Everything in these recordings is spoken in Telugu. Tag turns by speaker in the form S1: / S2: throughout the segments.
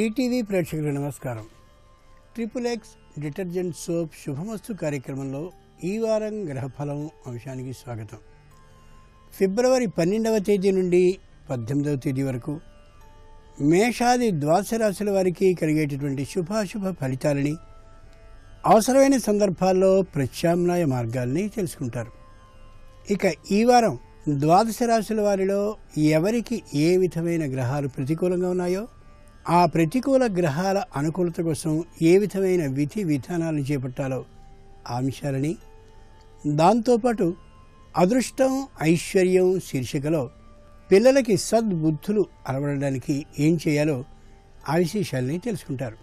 S1: ఈటీవీ ప్రేక్షకులకు నమస్కారం. ట్రిపుల్ ఎక్స్ డిటర్జెంట్ సోప్ శుభమస్తు కార్యక్రమంలో ఈ వారం గ్రహఫలం అంశానికి స్వాగతం. ఫిబ్రవరి 12వ తేదీ నుండి 18వ తేదీ వరకు మేషాది ద్వాదశ రాశుల వారికి కలిగేటటువంటి శుభాశుభ ఫలితాలని, అవసరమైన సందర్భాల్లో ప్రత్యామ్నాయ మార్గాల్ని తెలుసుకుంటారు. ఇక ఈ వారం ద్వాదశ రాశుల వారిలో ఎవరికి ఏ విధమైన గ్రహాలు ప్రతికూలంగా ఉన్నాయో, ఆ ప్రతికూల గ్రహాల అనుకూలత కోసం ఏ విధమైన విధి విధానాలను చేపట్టాలో ఆ అంశాలని, దాంతోపాటు అదృష్టం ఐశ్వర్యం శీర్షికలో పిల్లలకి సద్బుద్ధులు అలవడడానికి ఏం చేయాలో ఆ విశేషాలని తెలుసుకుంటారు.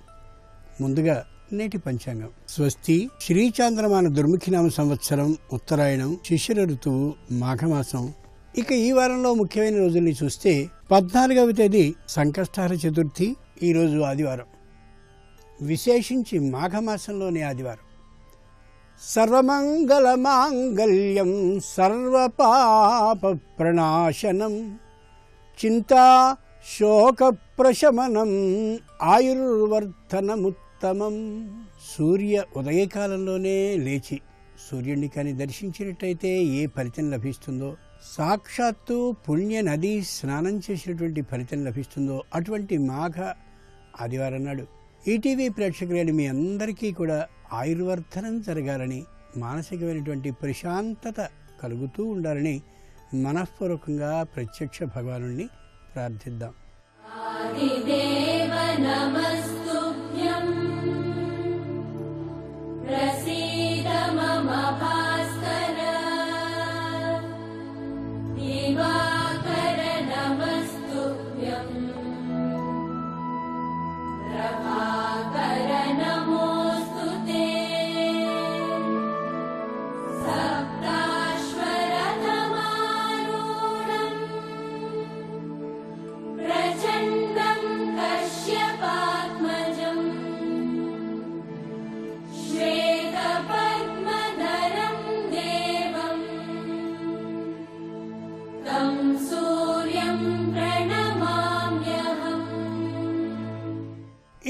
S1: ముందుగా నేటి పంచాంగం. స్వస్తి శ్రీచాంద్రమాన దుర్ముఖినామ సంవత్సరం ఉత్తరాయణం శిశిర ఋతువు మాఘమాసం. ఇక ఈ వారంలో ముఖ్యమైన రోజుల్ని చూస్తే 14వ తేదీ సంకష్టహర చతుర్థి, ఈరోజు ఆదివారం, విశేషించి మాఘమాసంలోని ఆదివారం. సర్వమంగళ మాంగళ్యం సర్వపాప ప్రణాశనం చింతా శోక ప్రశమనం ఆయుర్వర్ధనముత్తమం. సూర్య ఉదయకాలంలోనే లేచి సూర్యుడిని కానీ దర్శించినట్టయితే ఏ ఫలితం లభిస్తుందో, సాక్షాత్తు పుణ్య నది స్నానం చేసినటువంటి ఫలితం లభిస్తుందో అటువంటి మాఘ ఆదివారం నాడు ఈటీవీ ప్రేక్షకులని మీ అందరికీ కూడా ఆయుర్వర్ధనం జరగాలని, మానసికమైనటువంటి ప్రశాంతత కలుగుతూ ఉండాలని మనఃపూర్వకంగా ప్రత్యక్ష భగవానుడిని ప్రార్థిద్దాం.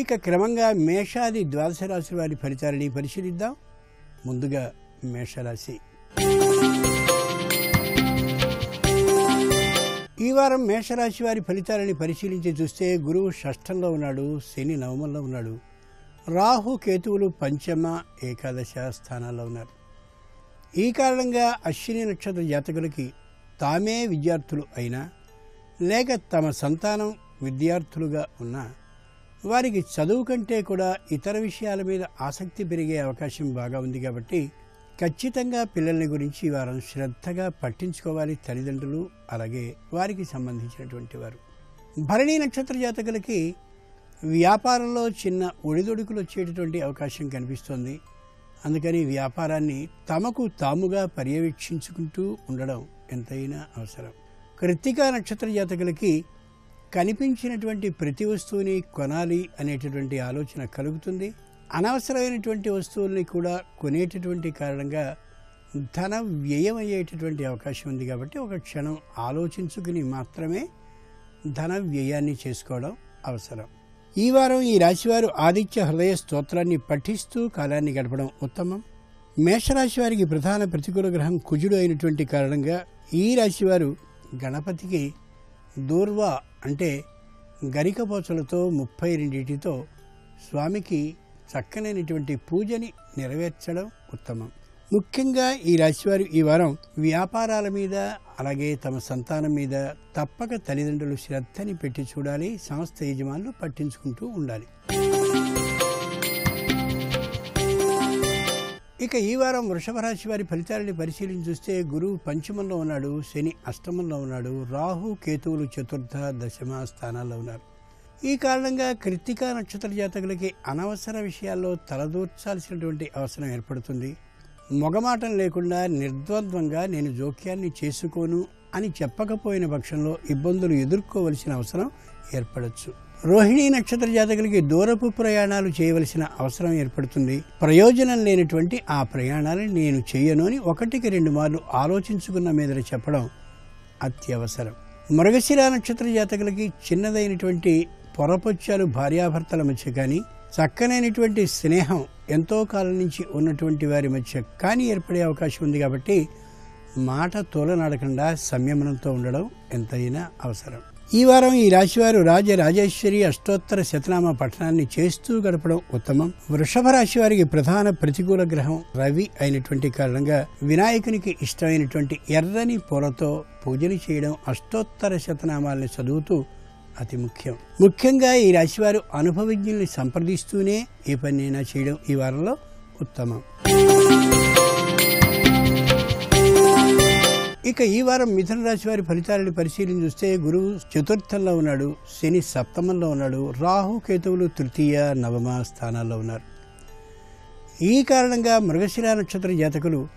S1: ఇక క్రమంగా మేషాది ద్వాదశ రాశి వారి ఫలితాలని పరిశీలిద్దాం. ముందుగా మేషరాశి. ఈ వారం మేషరాశి వారి ఫలితాలని పరిశీలించి చూస్తే గురువు షష్ఠంలో ఉన్నాడు, శని నవమంలో ఉన్నాడు, రాహు కేతువులు పంచమ ఏకాదశ స్థానాల్లో ఉన్నారు. ఈ కారణంగా అశ్విని నక్షత్ర జాతకులకి తామే విద్యార్థులు అయినా లేక తమ సంతానం విద్యార్థులుగా ఉన్నా వారికి చదువు కంటే కూడా ఇతర విషయాల మీద ఆసక్తి పెరిగే అవకాశం బాగా ఉంది. కాబట్టి ఖచ్చితంగా పిల్లల్ని గురించి ఈ వారం శ్రద్ధగా పట్టించుకోవాలి తల్లిదండ్రులు, అలాగే వారికి సంబంధించినటువంటి వారు. భరణి నక్షత్ర జాతకులకి వ్యాపారంలో చిన్న ఒడిదొడుకులు వచ్చేటటువంటి అవకాశం కనిపిస్తోంది. అందుకని వ్యాపారాన్ని తమకు తాముగా పర్యవేక్షించుకుంటూ ఉండడం ఎంతైనా అవసరం. కృత్తికా నక్షత్ర జాతకులకి కనిపించినటువంటి ప్రతి వస్తువుని కొనాలి అనేటటువంటి ఆలోచన కలుగుతుంది. అనవసరమైనటువంటి వస్తువుల్ని కూడా కొనేటటువంటి కారణంగా ధన వ్యయం అయ్యేటటువంటి అవకాశం ఉంది. కాబట్టి ఒక క్షణం ఆలోచించుకుని మాత్రమే ధన వ్యయాన్ని చేసుకోవడం అవసరం. ఈ వారం ఈ రాశివారు ఆదిత్య హృదయ స్తోత్రాన్ని పఠిస్తూ కాలాన్ని గడపడం ఉత్తమం. మేషరాశి వారికి ప్రధాన ప్రతికూల గ్రహం కుజుడు అయినటువంటి కారణంగా ఈ రాశివారు గణపతికి దూర్వా అంటే గరికపోచలతో 32తో స్వామికి చక్కనైనటువంటి పూజని నెరవేర్చడం ఉత్తమం. ముఖ్యంగా ఈ రాశివారు ఈ వారం వ్యాపారాల మీద అలాగే తమ సంతానం మీద తప్పక తల్లిదండ్రులు శ్రద్ధని పెట్టి చూడాలి. సంస్థ యజమానులు పట్టించుకుంటూ ఉండాలి. ఇక ఈ వారం వృషభ రాశి వారి ఫలితాలని పరిశీలించి చూస్తే గురువు పంచమంలో ఉన్నాడు, శని అష్టమంలో ఉన్నాడు, రాహు కేతువులు చతుర్థ దశమ స్థానాల్లో ఉన్నారు. ఈ కారణంగా కృత్తికా నక్షత్ర జాతకులకి అనవసర విషయాల్లో తలదూర్చాల్సినటువంటి అవసరం ఏర్పడుతుంది. మొగమాటం లేకుండా నిర్ద్వంద్వంగా నేను జోక్యాన్ని చేసుకోను అని చెప్పకపోయిన పక్షంలో ఇబ్బందులు ఎదుర్కోవలసిన అవసరం ఏర్పడవచ్చు. రోహిణీ నక్షత్ర జాతకులకి దూరపు ప్రయాణాలు చేయవలసిన అవసరం ఏర్పడుతుంది. ప్రయోజనం లేనటువంటి ఆ ప్రయాణాలను నేను చేయను అని 1-2 మార్లు ఆలోచించుకున్న మీద చెప్పడం అత్యవసరం. మృగశిర నక్షత్ర జాతకులకి చిన్నదైనటువంటి పొరపొచ్చాలు భార్యాభర్తల మధ్య కానీ, చక్కనైనటువంటి స్నేహం ఎంతో కాలం నుంచి ఉన్నటువంటి వారి మధ్య కానీ ఏర్పడే అవకాశం ఉంది. కాబట్టి మాట తోలనాడకుండా సంయమనంతో ఉండడం ఎంతైనా అవసరం. ఈ వారం ఈ రాశివారు రాజరాజేశ్వరి అష్టోత్తర శతనామ పఠనాన్ని చేస్తూ గడపడం ఉత్తమం. వృషభ రాశి వారికి ప్రధాన ప్రతికూల గ్రహం రవి అయినటువంటి కారణంగా వినాయకునికి ఇష్టమైనటువంటి ఎర్రని పొరతో పూజలు చేయడం, అష్టోత్తర శతనామాల్ని చదువుతూ అతి ముఖ్యం. ముఖ్యంగా ఈ రాశివారు అనుభవజ్ఞుల్ని సంప్రదిస్తూనే ఏ పనైనా చేయడం ఈ వారంలో ఉత్తమం. ఇక ఈ వారం మిథున రాశి వారి ఫలితాలను పరిశీలించి చూస్తే గురువు చతుర్థంలో ఉన్నాడు, శని సప్తమంలో ఉన్నాడు, రాహు కేతువులు తృతీయ నవమ స్థానాల్లో ఉన్నారు. ఈ కారణంగా మృగశిర నక్షత్ర జాతకులు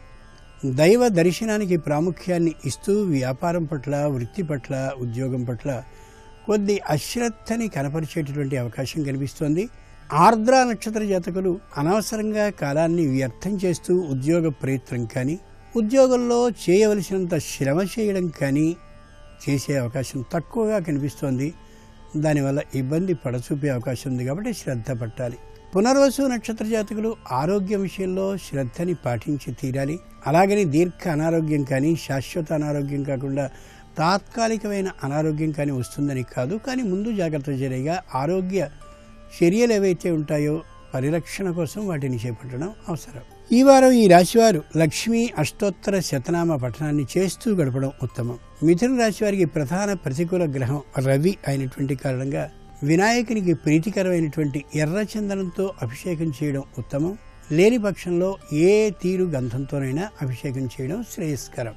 S1: దైవ దర్శనానికి ప్రాముఖ్యాన్ని ఇస్తూ వ్యాపారం పట్ల, వృత్తి పట్ల, ఉద్యోగం పట్ల కొద్ది అశ్రద్ధని కనపరిచేటటువంటి అవకాశం కనిపిస్తోంది. ఆర్ద్ర నక్షత్ర జాతకులు అనవసరంగా కాలాన్ని వ్యర్థం చేస్తూ ఉద్యోగ ప్రయత్నం కానీ, ఉద్యోగంలో చేయవలసినంత శ్రమ చేయడం కానీ చేసే అవకాశం తక్కువగా కనిపిస్తోంది. దానివల్ల ఇబ్బంది పడచూపే అవకాశం ఉంది. కాబట్టి శ్రద్ధ పట్టాలి. పునర్వసు నక్షత్ర జాతకులు ఆరోగ్య విషయంలో శ్రద్ధని పాటించి తీరాలి. అలాగని దీర్ఘ అనారోగ్యం కానీ, శాశ్వత అనారోగ్యం కాకుండా తాత్కాలికమైన అనారోగ్యం కానీ వస్తుందని కాదు. కానీ ముందు జాగ్రత్త జరిగా ఆరోగ్య చర్యలు ఏవైతే ఉంటాయో పరిరక్షణ కోసం వాటిని చేపట్టడం అవసరం. ఈ వారం ఈ రాశివారు లక్ష్మీ అష్టోత్తర శతనామ పఠనాన్ని చేస్తూ గడపడం ఉత్తమం. మిథున రాశి వారికి ప్రధాన ప్రతికూల గ్రహం రవి అయినటువంటి కారణంగా వినాయకునికి ప్రీతికరమైనటువంటి ఎర్ర చందనంతో అభిషేకం చేయడం ఉత్తమం. లేని పక్షంలో ఏ తీరు గంధంతోనైనా అభిషేకం చేయడం శ్రేయస్కరం.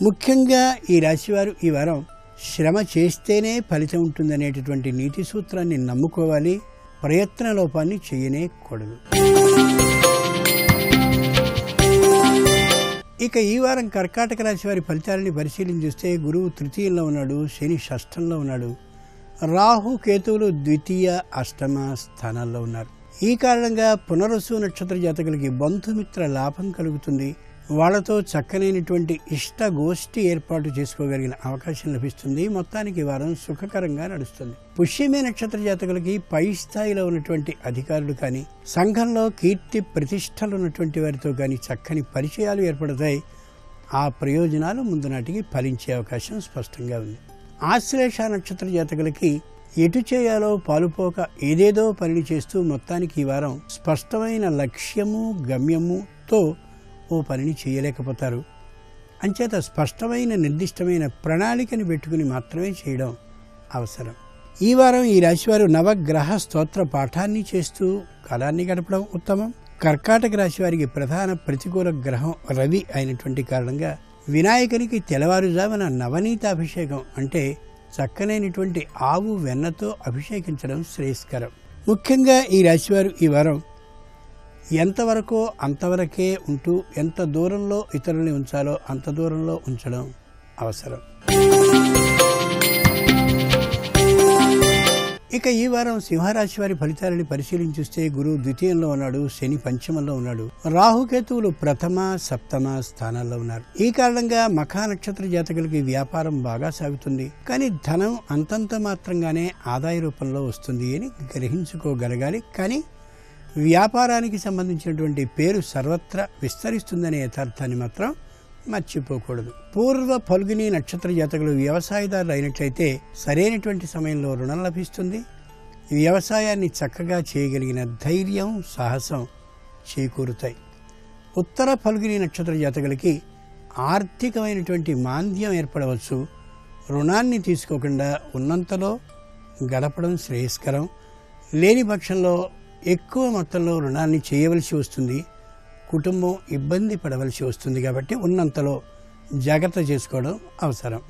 S1: ముఖ్యంగా ఈ రాశివారు ఈ వారం శ్రమ చేస్తేనే ఫలితం ఉంటుందనేటటువంటి నీతి సూత్రాన్ని నమ్ముకోవాలి. ప్రయత్న లోపాన్ని చేయనే కూడదు. ఇక ఈ వారం కర్కాటక రాశి వారి ఫలితాలని పరిశీలించి చూస్తే గురువు తృతీయంలో ఉన్నాడు, శని షష్ఠంలో ఉన్నాడు, రాహు కేతువులు ద్వితీయ అష్టమ స్థానాల్లో ఉన్నారు. ఈ కారణంగా పునరుసు నక్షత్ర జాతకులకి బంధుమిత్ర లాభం కలుగుతుంది. వాళ్లతో చక్కనైనటువంటి ఇష్ట గోష్ఠి ఏర్పాటు చేసుకోగలిగిన అవకాశం లభిస్తుంది. మొత్తానికి వారం సుఖకరంగా నడుస్తుంది. పుష్యమే నక్షత్ర జాతకులకి పై స్థాయిలో ఉన్నటువంటి అధికారులు కానీ, సంఘంలో కీర్తి ప్రతిష్టలు ఉన్నటువంటి వారితో కానీ చక్కని పరిచయాలు ఏర్పడతాయి. ఆ ప్రయోజనాలు ముందు నాటికి ఫలించే అవకాశం స్పష్టంగా ఉంది. ఆశ్లేష నక్షత్ర జాతకులకి ఎటు చేయాలో పాలుపోక ఏదేదో పనిని చేస్తూ మొత్తానికి ఈ వారం స్పష్టమైన లక్ష్యము గమ్యముతో ఓ పనిని చేయలేకపోతారు. అంచేత స్పష్టమైన నిర్దిష్టమైన ప్రణాళికని పెట్టుకుని మాత్రమే చేయడం అవసరం. ఈ వారం ఈ రాశివారు నవగ్రహ స్తోత్ర పాఠాన్ని చేస్తూ కాలాన్ని గడపడం ఉత్తమం. కర్కాటక రాశి వారికి ప్రధాన ప్రతికూల గ్రహం రవి అయినటువంటి కారణంగా వినాయకునికి తెల్లవారుజామున నవనీతాభిషేకం అంటే చక్కనైనటువంటి ఆవు వెన్నతో అభిషేకించడం శ్రేయస్కరం. ముఖ్యంగా ఈ రాశివారు ఈ వారం ఎంతవరకో అంతవరకే ఉంటూ ఎంత దూరంలో ఇతరుల్ని ఉంచాలో అంత దూరంలో ఉంచడం అవసరం. ఇక ఈ వారం సింహరాశి వారి ఫలితాలని పరిశీలించిస్తే గురువు ద్వితీయంలో ఉన్నాడు, శని పంచమంలో ఉన్నాడు, రాహుకేతువులు ప్రథమ సప్తమ స్థానాల్లో ఉన్నారు. ఈ కారణంగా మఖా నక్షత్ర జాతకులకి వ్యాపారం బాగా సాగుతుంది. కానీ ధనం అంతంత మాత్రంగానే ఆదాయ రూపంలో వస్తుంది అని గ్రహించుకోగలగాలి. కానీ వ్యాపారానికి సంబంధించినటువంటి పేరు సర్వత్రా విస్తరిస్తుందనే యథార్థాన్ని మాత్రం మర్చిపోకూడదు. పూర్వ ఫల్గుని నక్షత్ర జాతకులు వ్యవసాయదారులు అయినట్లయితే సరైనటువంటి సమయంలో రుణం లభిస్తుంది. వ్యవసాయాన్ని చక్కగా చేయగలిగిన ధైర్యం సాహసం చేకూరుతాయి. ఉత్తర ఫల్గుని నక్షత్ర జాతకులకి ఆర్థికమైనటువంటి మాంద్యం ఏర్పడవచ్చు. రుణాన్ని తీసుకోకుండా ఉన్నంతలో గడపడం శ్రేయస్కరం. లేని పక్షంలో ఎక్కువ మొత్తంలో రుణాన్ని చేయవలసి వస్తుంది. కుటుంబం ఇబ్బంది పడవలసి వస్తుంది. కాబట్టి ఉన్నంతలో జాగ్రత్త చేసుకోవడం అవసరం.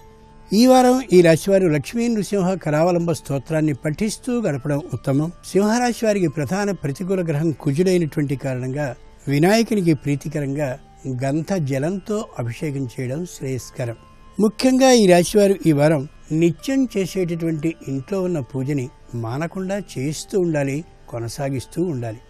S1: ఈ వారం ఈ రాశివారు లక్ష్మీ నృసింహ కరావలంబ స్తోత్రాన్ని పఠిస్తూ గడపడం ఉత్తమం. సింహరాశి వారికి ప్రధాన ప్రతికూల గ్రహం కుజుడైనటువంటి కారణంగా వినాయకునికి ప్రీతికరంగా గంధ జలంతో అభిషేకం చేయడం శ్రేయస్కరం. ముఖ్యంగా ఈ రాశివారు ఈ వారం నిత్యం చేసేటటువంటి ఇంట్లో ఉన్న పూజని మానకుండా చేస్తూ ఉండాలి, కొనసాగిస్తూ ఉండాలి.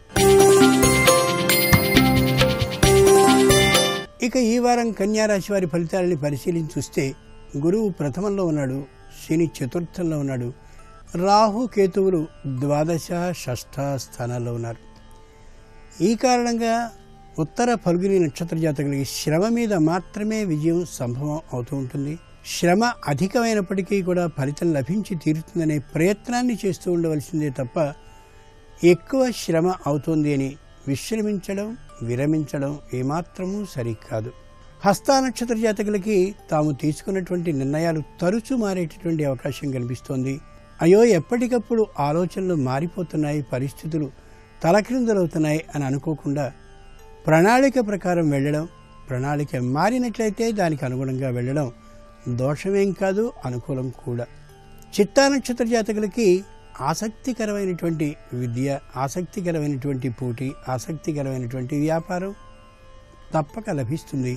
S1: ఇక ఈ వారం కన్యా రాశి వారి ఫలితాలని పరిశీలించి చూస్తే గురువు ప్రథమంలో ఉన్నాడు, శని చతుర్థంలో ఉన్నాడు, రాహు కేతువులు ద్వాదశ షష్ఠ స్థానాల్లో ఉన్నారు. ఈ కారణంగా ఉత్తర ఫల్గుని నక్షత్ర జాతకులకి శ్రమ మీద మాత్రమే విజయం సంభవం అవుతూ ఉంటుంది. శ్రమ అధికమైనప్పటికీ కూడా ఫలితం లభించి తీరుతుందనే ప్రయత్నాన్ని చేస్తూ ఉండవలసిందే తప్ప ఎక్కువ శ్రమ అవుతుంది అని విశ్రమించడం, విరమించడం ఏమాత్రమూ సరికాదు. హస్త నక్షత్ర జాతకులకి తాము తీసుకున్నటువంటి నిర్ణయాలు తరచూ మారేటటువంటి అవకాశం కనిపిస్తోంది. అయ్యో, ఎప్పటికప్పుడు ఆలోచనలు మారిపోతున్నాయి, పరిస్థితులు తలక్రిందులవుతున్నాయి అని అనుకోకుండా ప్రణాళిక ప్రకారం వెళ్ళడం, ప్రణాళిక మారినట్లయితే దానికి అనుగుణంగా వెళ్ళడం దోషమేం కాదు, అనుకూలం కూడా. చిత్తా నక్షత్ర జాతకులకి ఆసక్తికరమైనటువంటి విద్య, ఆసక్తికరమైనటువంటి పోటీ, ఆసక్తికరమైనటువంటి వ్యాపారం తప్పక లభిస్తుంది.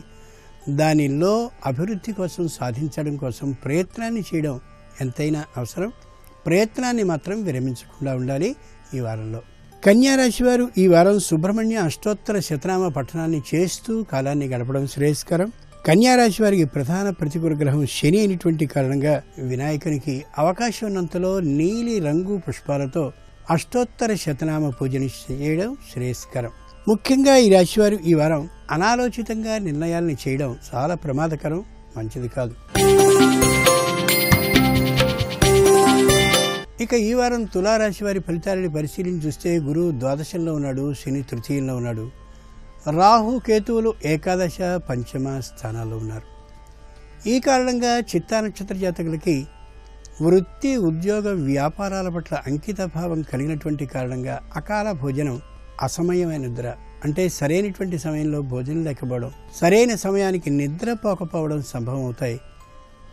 S1: దానిలో అభివృద్ధి కోసం, సాధించడం కోసం ప్రయత్నాన్ని చేయడం ఎంతైనా అవసరం. ప్రయత్నాన్ని మాత్రం విరమించకుండా ఉండాలి. ఈ వారంలో కన్యారాశి వారు ఈ వారం సుబ్రహ్మణ్య అష్టోత్తర శతనామ పఠనాన్ని చేస్తూ కాలాన్ని గడపడం శ్రేయస్కరం. కన్యారాశి వారికి ప్రధాన ప్రతికూల గ్రహం శని అయినటువంటి కారణంగా వినాయకునికి అవకాశం ఉన్నంతలో నీలి రంగు పుష్పాలతో అష్టోత్తర శతనామ పూజని చేయడం శ్రేయస్కరం. ముఖ్యంగా ఈ రాశివారు ఈ వారం అనాలోచితంగా నిర్ణయాలను చేయడం చాలా ప్రమాదకరం, మంచిది కాదు. ఇక ఈ వారం తులారాశి వారి ఫలితాలని పరిశీలించి చూస్తే గురువు ద్వాదశంలో ఉన్నాడు, శని తృతీయంలో ఉన్నాడు, రాహు కేతువులు ఏకాదశ పంచమ స్థానాల్లో ఉన్నారు. ఈ కారణంగా చిత్తా నక్షత్ర జాతకులకి వృత్తి, ఉద్యోగ, వ్యాపారాల పట్ల అంకిత భావం కలిగినటువంటి కారణంగా అకాల భోజనం, అసమయమైన నిద్ర అంటే సరైనటువంటి సమయంలో భోజనం లేకపోవడం, సరైన సమయానికి నిద్రపోకపోవడం సంభవం అవుతాయి.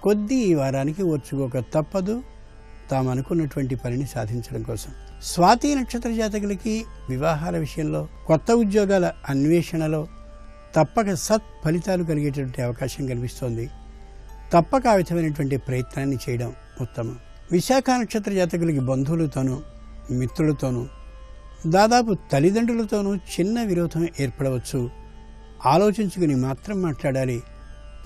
S1: కొద్ది ఈ వారానికి ఓర్చుకోక తప్పదు తాము అనుకున్నటువంటి పనిని సాధించడం కోసం. స్వాతి నక్షత్ర జాతకులకి వివాహాల విషయంలో, కొత్త ఉద్యోగాల అన్వేషణలో తప్పక సత్ ఫలితాలు కలిగేటువంటి అవకాశం కనిపిస్తోంది. తప్పక ఆ విధమైనటువంటి ప్రయత్నాన్ని చేయడం ఉత్తమం. విశాఖ నక్షత్ర జాతకులకి బంధువులతోనూ, మిత్రులతోనూ, దాదాపు తల్లిదండ్రులతోనూ చిన్న విరోధం ఏర్పడవచ్చు. ఆలోచించుకుని మాత్రం మాట్లాడాలి.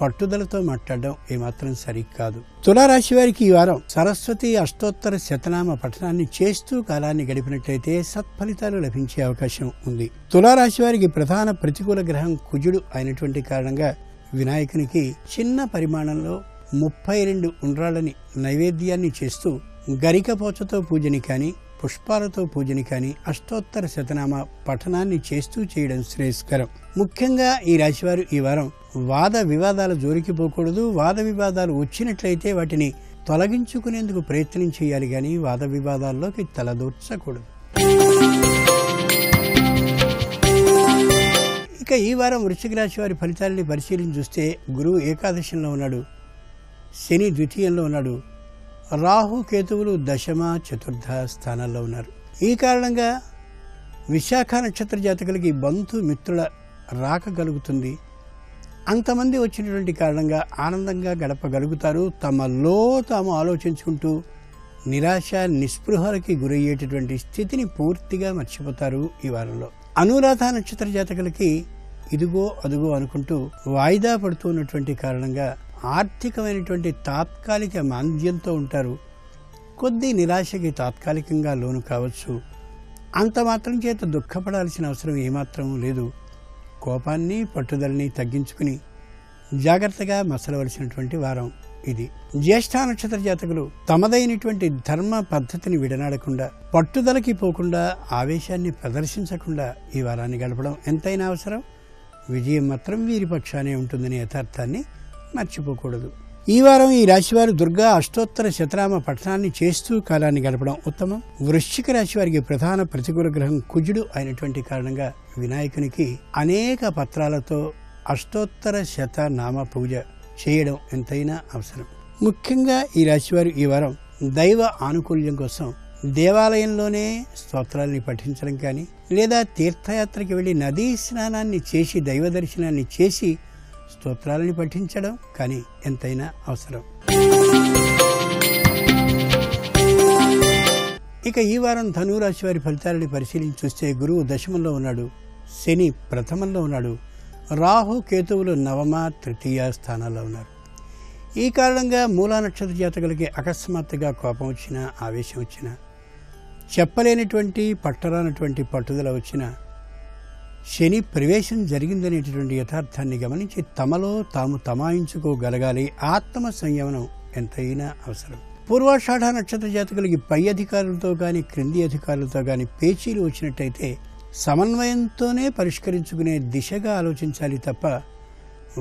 S1: పట్టుదలతో మాట్లాడడం ఏమాత్రం సరికాదు. తులారాశి వారికి ఈ వారం సరస్వతి అష్టోత్తర శతనామ పఠనాన్ని చేస్తూ కాలాన్ని గడిపినట్లయితే సత్ఫలితాలు లభించే అవకాశం ఉంది. తులారాశి వారికి ప్రధాన ప్రతికూల గ్రహం కుజుడు అయినటువంటి కారణంగా వినాయకునికి చిన్న పరిమాణంలో 32 ఉండ్రాళ్ళని నైవేద్యాన్ని చేస్తూ గరికపోచతో పూజని కానీ, పుష్పాలతో పూజని కానీ అష్టోత్తర శతనామ పఠనాన్ని చేస్తూ చేయడం శ్రేయస్కరం. ముఖ్యంగా ఈ రాశివారు ఈ వారం వాద వివాదాల జోలికి పోకూడదు. వాద వివాదాలు వచ్చినట్లయితే వాటిని తొలగించుకునేందుకు ప్రయత్నం చేయాలి కానీ వాద వివాదాల్లోకి తలదూర్చకూడదు. ఇక ఈ వారం వృశ్చిక రాశి వారి ఫలితాలని పరిశీలించి చూస్తే గురువు ఏకాదశంలో ఉన్నాడు, శని ద్వితీయంలో ఉన్నాడు, రాహు కేతువులు దశమ చతుర్థ స్థానాల్లో ఉన్నారు. ఈ కారణంగా విశాఖ నక్షత్ర జాతకులకి బంధు మిత్రుల రాక కలుగుతుంది. అంతమంది వచ్చినటువంటి కారణంగా ఆనందంగా గడపగలుగుతారు. తమలో తాము ఆలోచించుకుంటూ నిరాశ, నిస్పృహలకి గురయ్యేటటువంటి స్థితిని పూర్తిగా మర్చిపోతారు ఈ వారంలో. అనురాధ నక్షత్ర జాతకులకి ఇదిగో అదుగో అనుకుంటూ వాయిదా పడుతున్నటువంటి కారణంగా ఆర్థికమైనటువంటి తాత్కాలిక మాంద్యంతో ఉంటారు. కొద్ది నిరాశకి తాత్కాలికంగా లోను కావచ్చు. అంత మాత్రం చేత దుఃఖపడాల్సిన అవసరం ఏమాత్రం లేదు. కోపాన్ని, పట్టుదలని తగ్గించుకుని జాగ్రత్తగా మసలవలసినటువంటి వారం ఇది. జ్యేష్ఠ నక్షత్ర జాతకులు తమదైనటువంటి ధర్మ పద్ధతిని విడనాడకుండా, పట్టుదలకి పోకుండా, ఆవేశాన్ని ప్రదర్శించకుండా ఈ వారాన్ని గడపడం ఎంతైనా అవసరం. విజయం మాత్రం వీరి పక్షానే ఉంటుందనే యథార్థాన్ని మర్చిపోకూడదు. ఈ వారం ఈ రాశివారు దుర్గా అష్టోత్తర శతనామ పఠనాన్ని చేస్తూ కాలాన్ని గడపడం ఉత్తమం. వృశ్చిక రాశి వారికి ప్రధాన ప్రతికూల గ్రహం కుజుడు అయినటువంటి కారణంగా వినాయకునికి అనేక పత్రాలతో అష్టోత్తర శతనామ పూజ చేయడం ఎంతైనా అవసరం. ముఖ్యంగా ఈ రాశివారు ఈ వారం దైవ ఆనుకూల్యం కోసం దేవాలయంలోనే స్తోత్రాలని పఠించడం కానీ, లేదా తీర్థయాత్రకి వెళ్ళి నదీ స్నానాన్ని చేసి దైవ దర్శనాన్ని చేసి స్తోత్రాలని పఠించడం కానీ ఎంతైనా అవసరం. ఇక ఈ వారం ధనురాశి వారి ఫలితాలని పరిశీలించి చూస్తే గురువు దశమంలో ఉన్నాడు, శని ప్రథమంలో ఉన్నాడు, రాహు కేతువులు నవమ తృతీయ స్థానాల్లో ఉన్నారు. ఈ కారణంగా మూలా నక్షత్ర జాతకులకి అకస్మాత్తుగా కోపం వచ్చినా, ఆవేశం వచ్చినా, చెప్పలేనటువంటి పట్టరానటువంటి పట్టుదల వచ్చినా శని ప్రవేశం జరిగిందనేటటువంటి యథార్థాన్ని గమనించి తమలో తాము తమాయించుకోగలగాలి. ఆత్మ సంయమనం ఎంతైనా అవసరం. పూర్వాషాఢ నక్షత్ర జాతకులకి పై అధికారులతో కానీ, క్రింది అధికారులతో కానీ పేచీలు వచ్చినట్టయితే సమన్వయంతోనే పరిష్కరించుకునే దిశగా ఆలోచించాలి తప్ప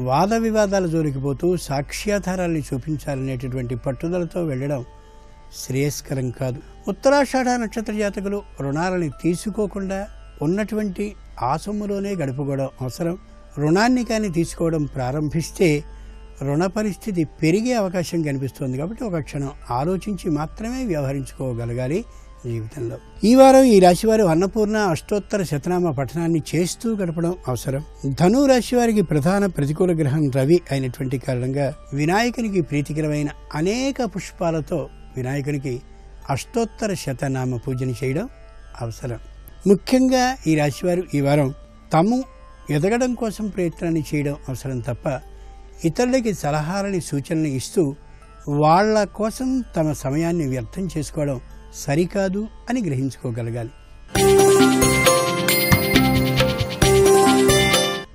S1: వాద వివాదాల జోలికి పోతూ సాక్ష్యాధారాల్ని చూపించాలనేటటువంటి పట్టుదలతో వెళ్ళడం శ్రేయస్కరం కాదు. ఉత్తరాషాఢ నక్షత్ర జాతకులు రుణాలని తీసుకోకుండా ఉన్నటువంటి ఆసొమ్ములోనే గడుపుకోవడం అవసరం. రుణాన్ని కానీ తీసుకోవడం ప్రారంభిస్తే రుణ పరిస్థితి పెరిగే అవకాశం కనిపిస్తుంది. కాబట్టి ఒక క్షణం ఆలోచించి మాత్రమే వ్యవహరించుకోగలగాలి జీవితంలో. ఈ వారం ఈ రాశివారు అన్నపూర్ణ అష్టోత్తర శతనామ పఠనాన్ని చేస్తూ గడపడం అవసరం. ధను రాశి వారికి ప్రధాన ప్రతికూల గ్రహం రవి అయినటువంటి కారణంగా వినాయకునికి ప్రీతికరమైన అనేక పుష్పాలతో వినాయకునికి అష్టోత్తర శతనామ పూజను చేయడం అవసరం. ముఖ్యంగా ఈ రాశివారు ఈ వారం తాము ఎదగడం కోసం ప్రయత్నాన్ని చేయడం అవసరం తప్ప ఇతరులకి సలహాలని, సూచనలు ఇస్తూ వాళ్ళ కోసం తమ సమయాన్ని వ్యర్థం చేసుకోవడం సరికాదు అని గ్రహించుకోగలగాలి.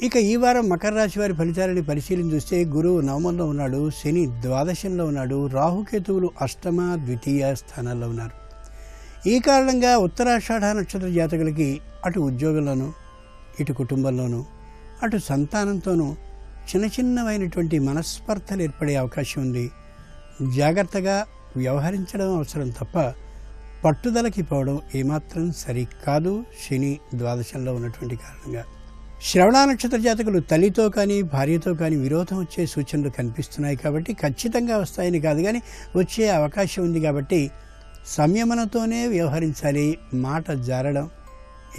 S1: ఇక ఈ వారం మకర రాశి వారి ఫలితాలని పరిశీలన చూస్తే గురువు నవమంలో ఉన్నాడు, శని ద్వాదశంలో ఉన్నాడు, రాహుకేతువులు అష్టమ, ద్వితీయ స్థానాల్లో ఉన్నారు. ఈ కారణంగా ఉత్తరాషాఢ నక్షత్ర జాతకులకి అటు ఉద్యోగంలోనూ, ఇటు కుటుంబంలోనూ, అటు సంతానంతోనూ చిన్నమైనటువంటి మనస్పర్ధలు ఏర్పడే అవకాశం ఉంది. జాగ్రత్తగా వ్యవహరించడం అవసరం తప్ప పట్టుదలకి పోవడం ఏమాత్రం సరికాదు. శని ద్వాదశంలో ఉన్నటువంటి కారణంగా శ్రవణ నక్షత్ర జాతకులు తల్లితో కానీ, భార్యతో కానీ విరోధం వచ్చే సూచనలు కనిపిస్తున్నాయి. కాబట్టి ఖచ్చితంగా వస్తాయని కాదు, కానీ వచ్చే అవకాశం ఉంది. కాబట్టి సంయమనంతోనే వ్యవహరించాలి. మాట జారడం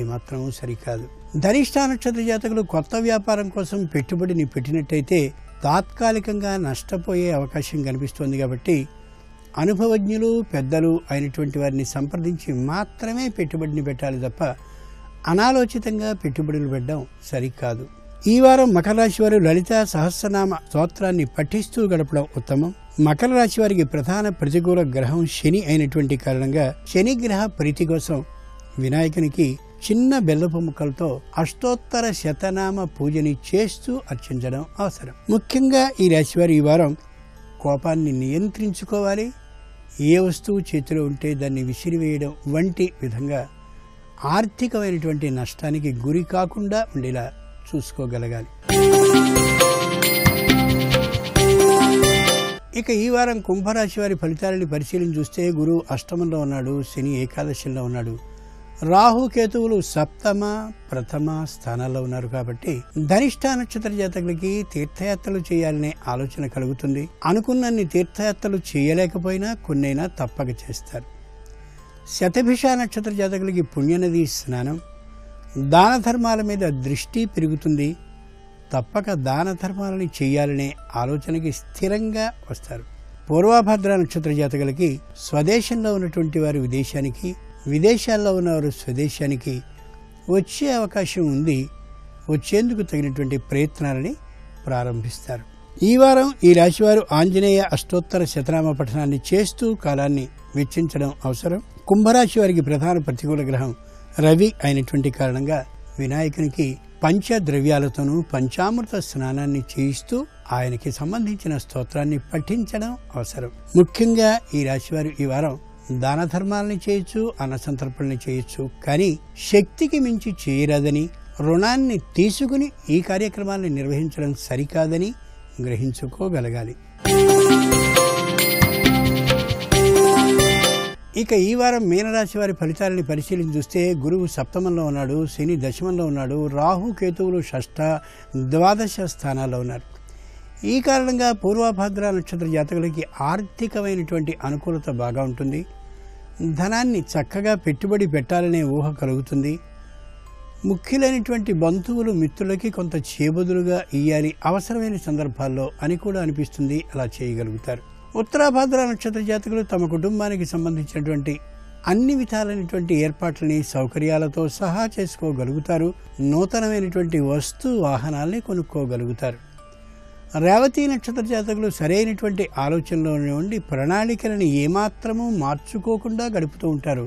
S1: ఏమాత్రం సరికాదు. ధనిష్ఠ నక్షత్ర జాతకులు కొత్త వ్యాపారం కోసం పెట్టుబడిని పెట్టినట్టయితే తాత్కాలికంగా నష్టపోయే అవకాశం కనిపిస్తోంది. కాబట్టి అనుభవజ్ఞులు, పెద్దలు అయినటువంటి వారిని సంప్రదించి మాత్రమే పెట్టుబడిని పెట్టాలి తప్ప అనాలోచితంగా పెట్టుబడులు పెట్టడం సరికాదు. ఈ వారం మకర రాశి వారు లలిత సహస్రనామ స్తోత్రాన్ని పఠిస్తూ గడపడం ఉత్తమం. మకర రాశి వారికి ప్రధాన ప్రతికూల గ్రహం శని అయినటువంటి కారణంగా శని గ్రహ ప్రీతి కోసం వినాయకునికి చిన్న బెల్లపు ముక్కలతో అష్టోత్తర శతనామ పూజని చేస్తూ అర్చించడం అవసరం. ముఖ్యంగా ఈ రాశివారు ఈ వారం కోపాన్ని నియంత్రించుకోవాలి. ఏ వస్తువు చేతిలో ఉంటే దాన్ని విసిరివేయడం వంటి విధంగా ఆర్థికమైనటువంటి నష్టానికి గురి కాకుండా ఉండేలా చూసుకోగలగాలి. ఇక ఈ వారం కుంభరాశి వారి ఫలితాలని పరిశీలన చూస్తే గురువు అష్టమంలో ఉన్నాడు, శని ఏకాదశంలో ఉన్నాడు, రాహు కేతువులు సప్తమ, ప్రథమ స్థానాల్లో ఉన్నారు. కాబట్టి ధనిష్ఠ నక్షత్ర జాతకులకి తీర్థయాత్రలు చేయాలనే ఆలోచన కలుగుతుంది. అనుకున్నన్ని తీర్థయాత్రలు చేయలేకపోయినా కొన్నైనా తప్పక చేస్తారు. శతభిష నక్షత్ర జాతకులకి పుణ్యనది స్నానం, దాన ధర్మాల మీద దృష్టి పెరుగుతుంది. తప్పక దాన ధర్మాలని చేయాలనే ఆలోచనకి స్థిరంగా వస్తారు. పూర్వభద్ర నక్షత్ర జాతకులకి స్వదేశంలో ఉన్నటువంటి వారు విదేశానికి, విదేశాల్లో ఉన్నవారు స్వదేశానికి వచ్చే అవకాశం ఉంది. వచ్చేందుకు తగినటువంటి ప్రయత్నాలని ప్రారంభిస్తారు. ఈ వారం ఈ రాశివారు ఆంజనేయ అష్టోత్తర శతనామ పఠనాన్ని చేస్తూ కాలాన్ని వెచ్చించడం అవసరం. కుంభరాశి వారికి ప్రధాన ప్రతికూల గ్రహం రవి అయినటువంటి కారణంగా వినాయకునికి పంచద్రవ్యాలతోనూ పంచామృత స్నానాన్ని చేయిస్తూ ఆయనకి సంబంధించిన స్తోత్రాన్ని పఠించడం అవసరం. ముఖ్యంగా ఈ రాశివారు ఈ వారం దాన ధర్మాలని చేయొచ్చు, అన్నసంతర్పణని చేయొచ్చు, కానీ శక్తికి మించి చేయరాదని, రుణాన్ని తీసుకుని ఈ కార్యక్రమాన్ని నిర్వహించడం సరికాదని గ్రహించుకోగలగాలి. ఇక ఈ వారం మీనరాశి వారి ఫలితాలని పరిశీలించి చూస్తే గురువు సప్తమంలో ఉన్నాడు, శని దశమంలో ఉన్నాడు, రాహు కేతువులు షష్ఠ, ద్వాదశ స్థానాల్లో ఉన్నారు. ఈ కారణంగా పూర్వభద్ర నక్షత్ర జాతకులకి ఆర్థికమైనటువంటి అనుకూలత బాగా ఉంటుంది. ధనాన్ని చక్కగా పెట్టుబడి పెట్టాలనే ఊహ కలుగుతుంది. ముఖ్యులైనటువంటి బంధువులు, మిత్రులకి కొంత చేబదులుగా ఇయ్యాలి అవసరమైన సందర్భాల్లో అని కూడా అనిపిస్తుంది. అలా చేయగలుగుతారు. ఉత్తరాభద్ర నక్షత్ర జాతకులు తమ కుటుంబానికి సంబంధించినటువంటి అన్ని విధాలైనటువంటి ఏర్పాట్లని సౌకర్యాలతో సహా చేసుకోగలుగుతారు. నూతనమైనటువంటి వస్తు వాహనాల్ని కొనుక్కోగలుగుతారు. రేవతి నక్షత్ర జాతకులు సరైనటువంటి ఆలోచనలోనే ఉండి ప్రణాళికలను ఏమాత్రమూ మార్చుకోకుండా గడుపుతూ ఉంటారు.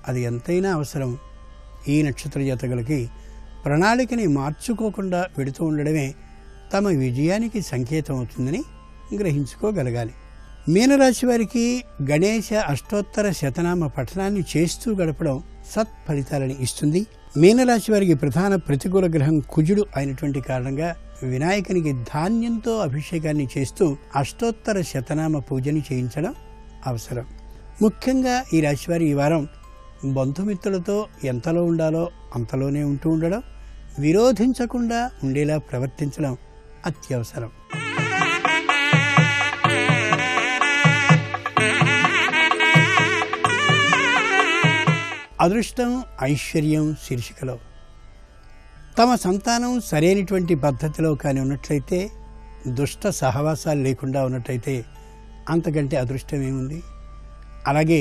S1: అది ఎంతైనా అవసరం. ఈ నక్షత్ర జాతకులకి ప్రణాళికని మార్చుకోకుండా వెడుతూ ఉండడమే తమ విజయానికి సంకేతం అవుతుందని గ్రహించుకోగలగాలి. మీనరాశి వారికి గణేశ అష్టోత్తర శతనామ పఠనాన్ని చేస్తూ గడపడం సత్ఫలితాలను ఇస్తుంది. మీనరాశి వారికి ప్రధాన ప్రతికూల గ్రహం కుజుడు అయినటువంటి కారణంగా వినాయకునికి ధాన్యంతో అభిషేకాన్ని చేస్తూ అష్టోత్తర శతనామ పూజని చేయించడం అవసరం. ముఖ్యంగా ఈ రాశివారి ఈ వారం బంధుమిత్రులతో ఎంతలో ఉండాలో అంతలోనే ఉంటూ ఉండడం, విరోధించకుండా ఉండేలా ప్రవర్తించడం అత్యవసరం. అదృష్టం ఐశ్వర్యం శీర్షికలో తమ సంతానం సరైనటువంటి పద్ధతిలో కానీ ఉన్నట్లయితే, దుష్ట సహవాసాలు లేకుండా ఉన్నట్లయితే అంతకంటే అదృష్టం ఏముంది? అలాగే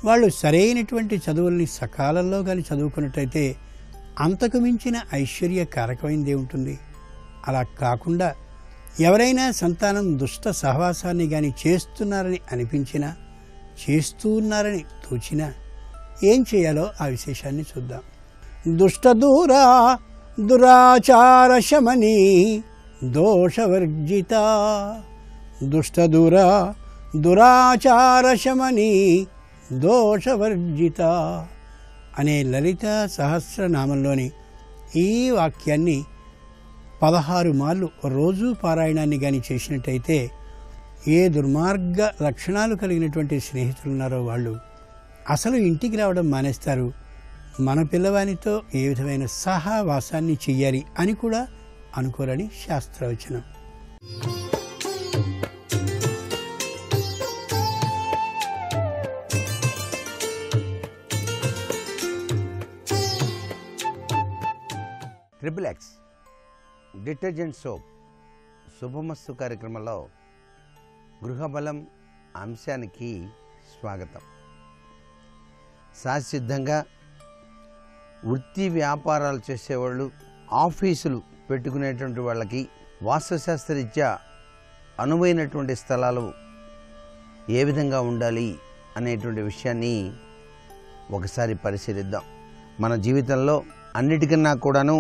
S1: వాళ్ళు సరైనటువంటి చదువుల్ని సకాలంలో కానీ చదువుకున్నట్టయితే అంతకు మించిన ఐశ్వర్య కారకమైంది ఉంటుంది. అలా కాకుండా ఎవరైనా సంతానం దుష్ట సహవాసాన్ని కానీ చేస్తున్నారని అనిపించినా, చేస్తూ ఉన్నారని తోచినా ఏం చేయాలో ఆ విశేషాన్ని చూద్దాం. దుష్టదూరా దురాచార శమని దోషవర్జిత, దుష్టదూరా దురాచార శమని దోషవర్జిత అనే లలిత సహస్రనామంలోని ఈ వాక్యాన్ని 16 మార్లు రోజు పారాయణాన్ని కానీ చేసినట్టయితే ఏ దుర్మార్గ లక్షణాలు కలిగినటువంటి స్నేహితులు ఉన్నారో వాళ్ళు అసలు ఇంటికి రావడం మానేస్తారు. మన పిల్లవానితో ఏ విధమైన సహవాసాన్ని చెయ్యాలి అని కూడా అనుకోరని శాస్త్రవచనం.
S2: XXX డిటర్జెంట్ సోప్ శుభమస్తు కార్యక్రమంలో గృహబలం అంశానికి స్వాగతం. సహసిద్ధంగా వృత్తి వ్యాపారాలు చేసేవాళ్ళు, ఆఫీసులు పెట్టుకునేటువంటి వాళ్ళకి వాస్తుశాస్త్రరీత్యా అనువైనటువంటి స్థలాలు ఏ విధంగా ఉండాలి అనేటువంటి విషయాన్ని ఒకసారి పరిశీలిద్దాం. మన జీవితంలో అన్నిటికన్నా కూడాను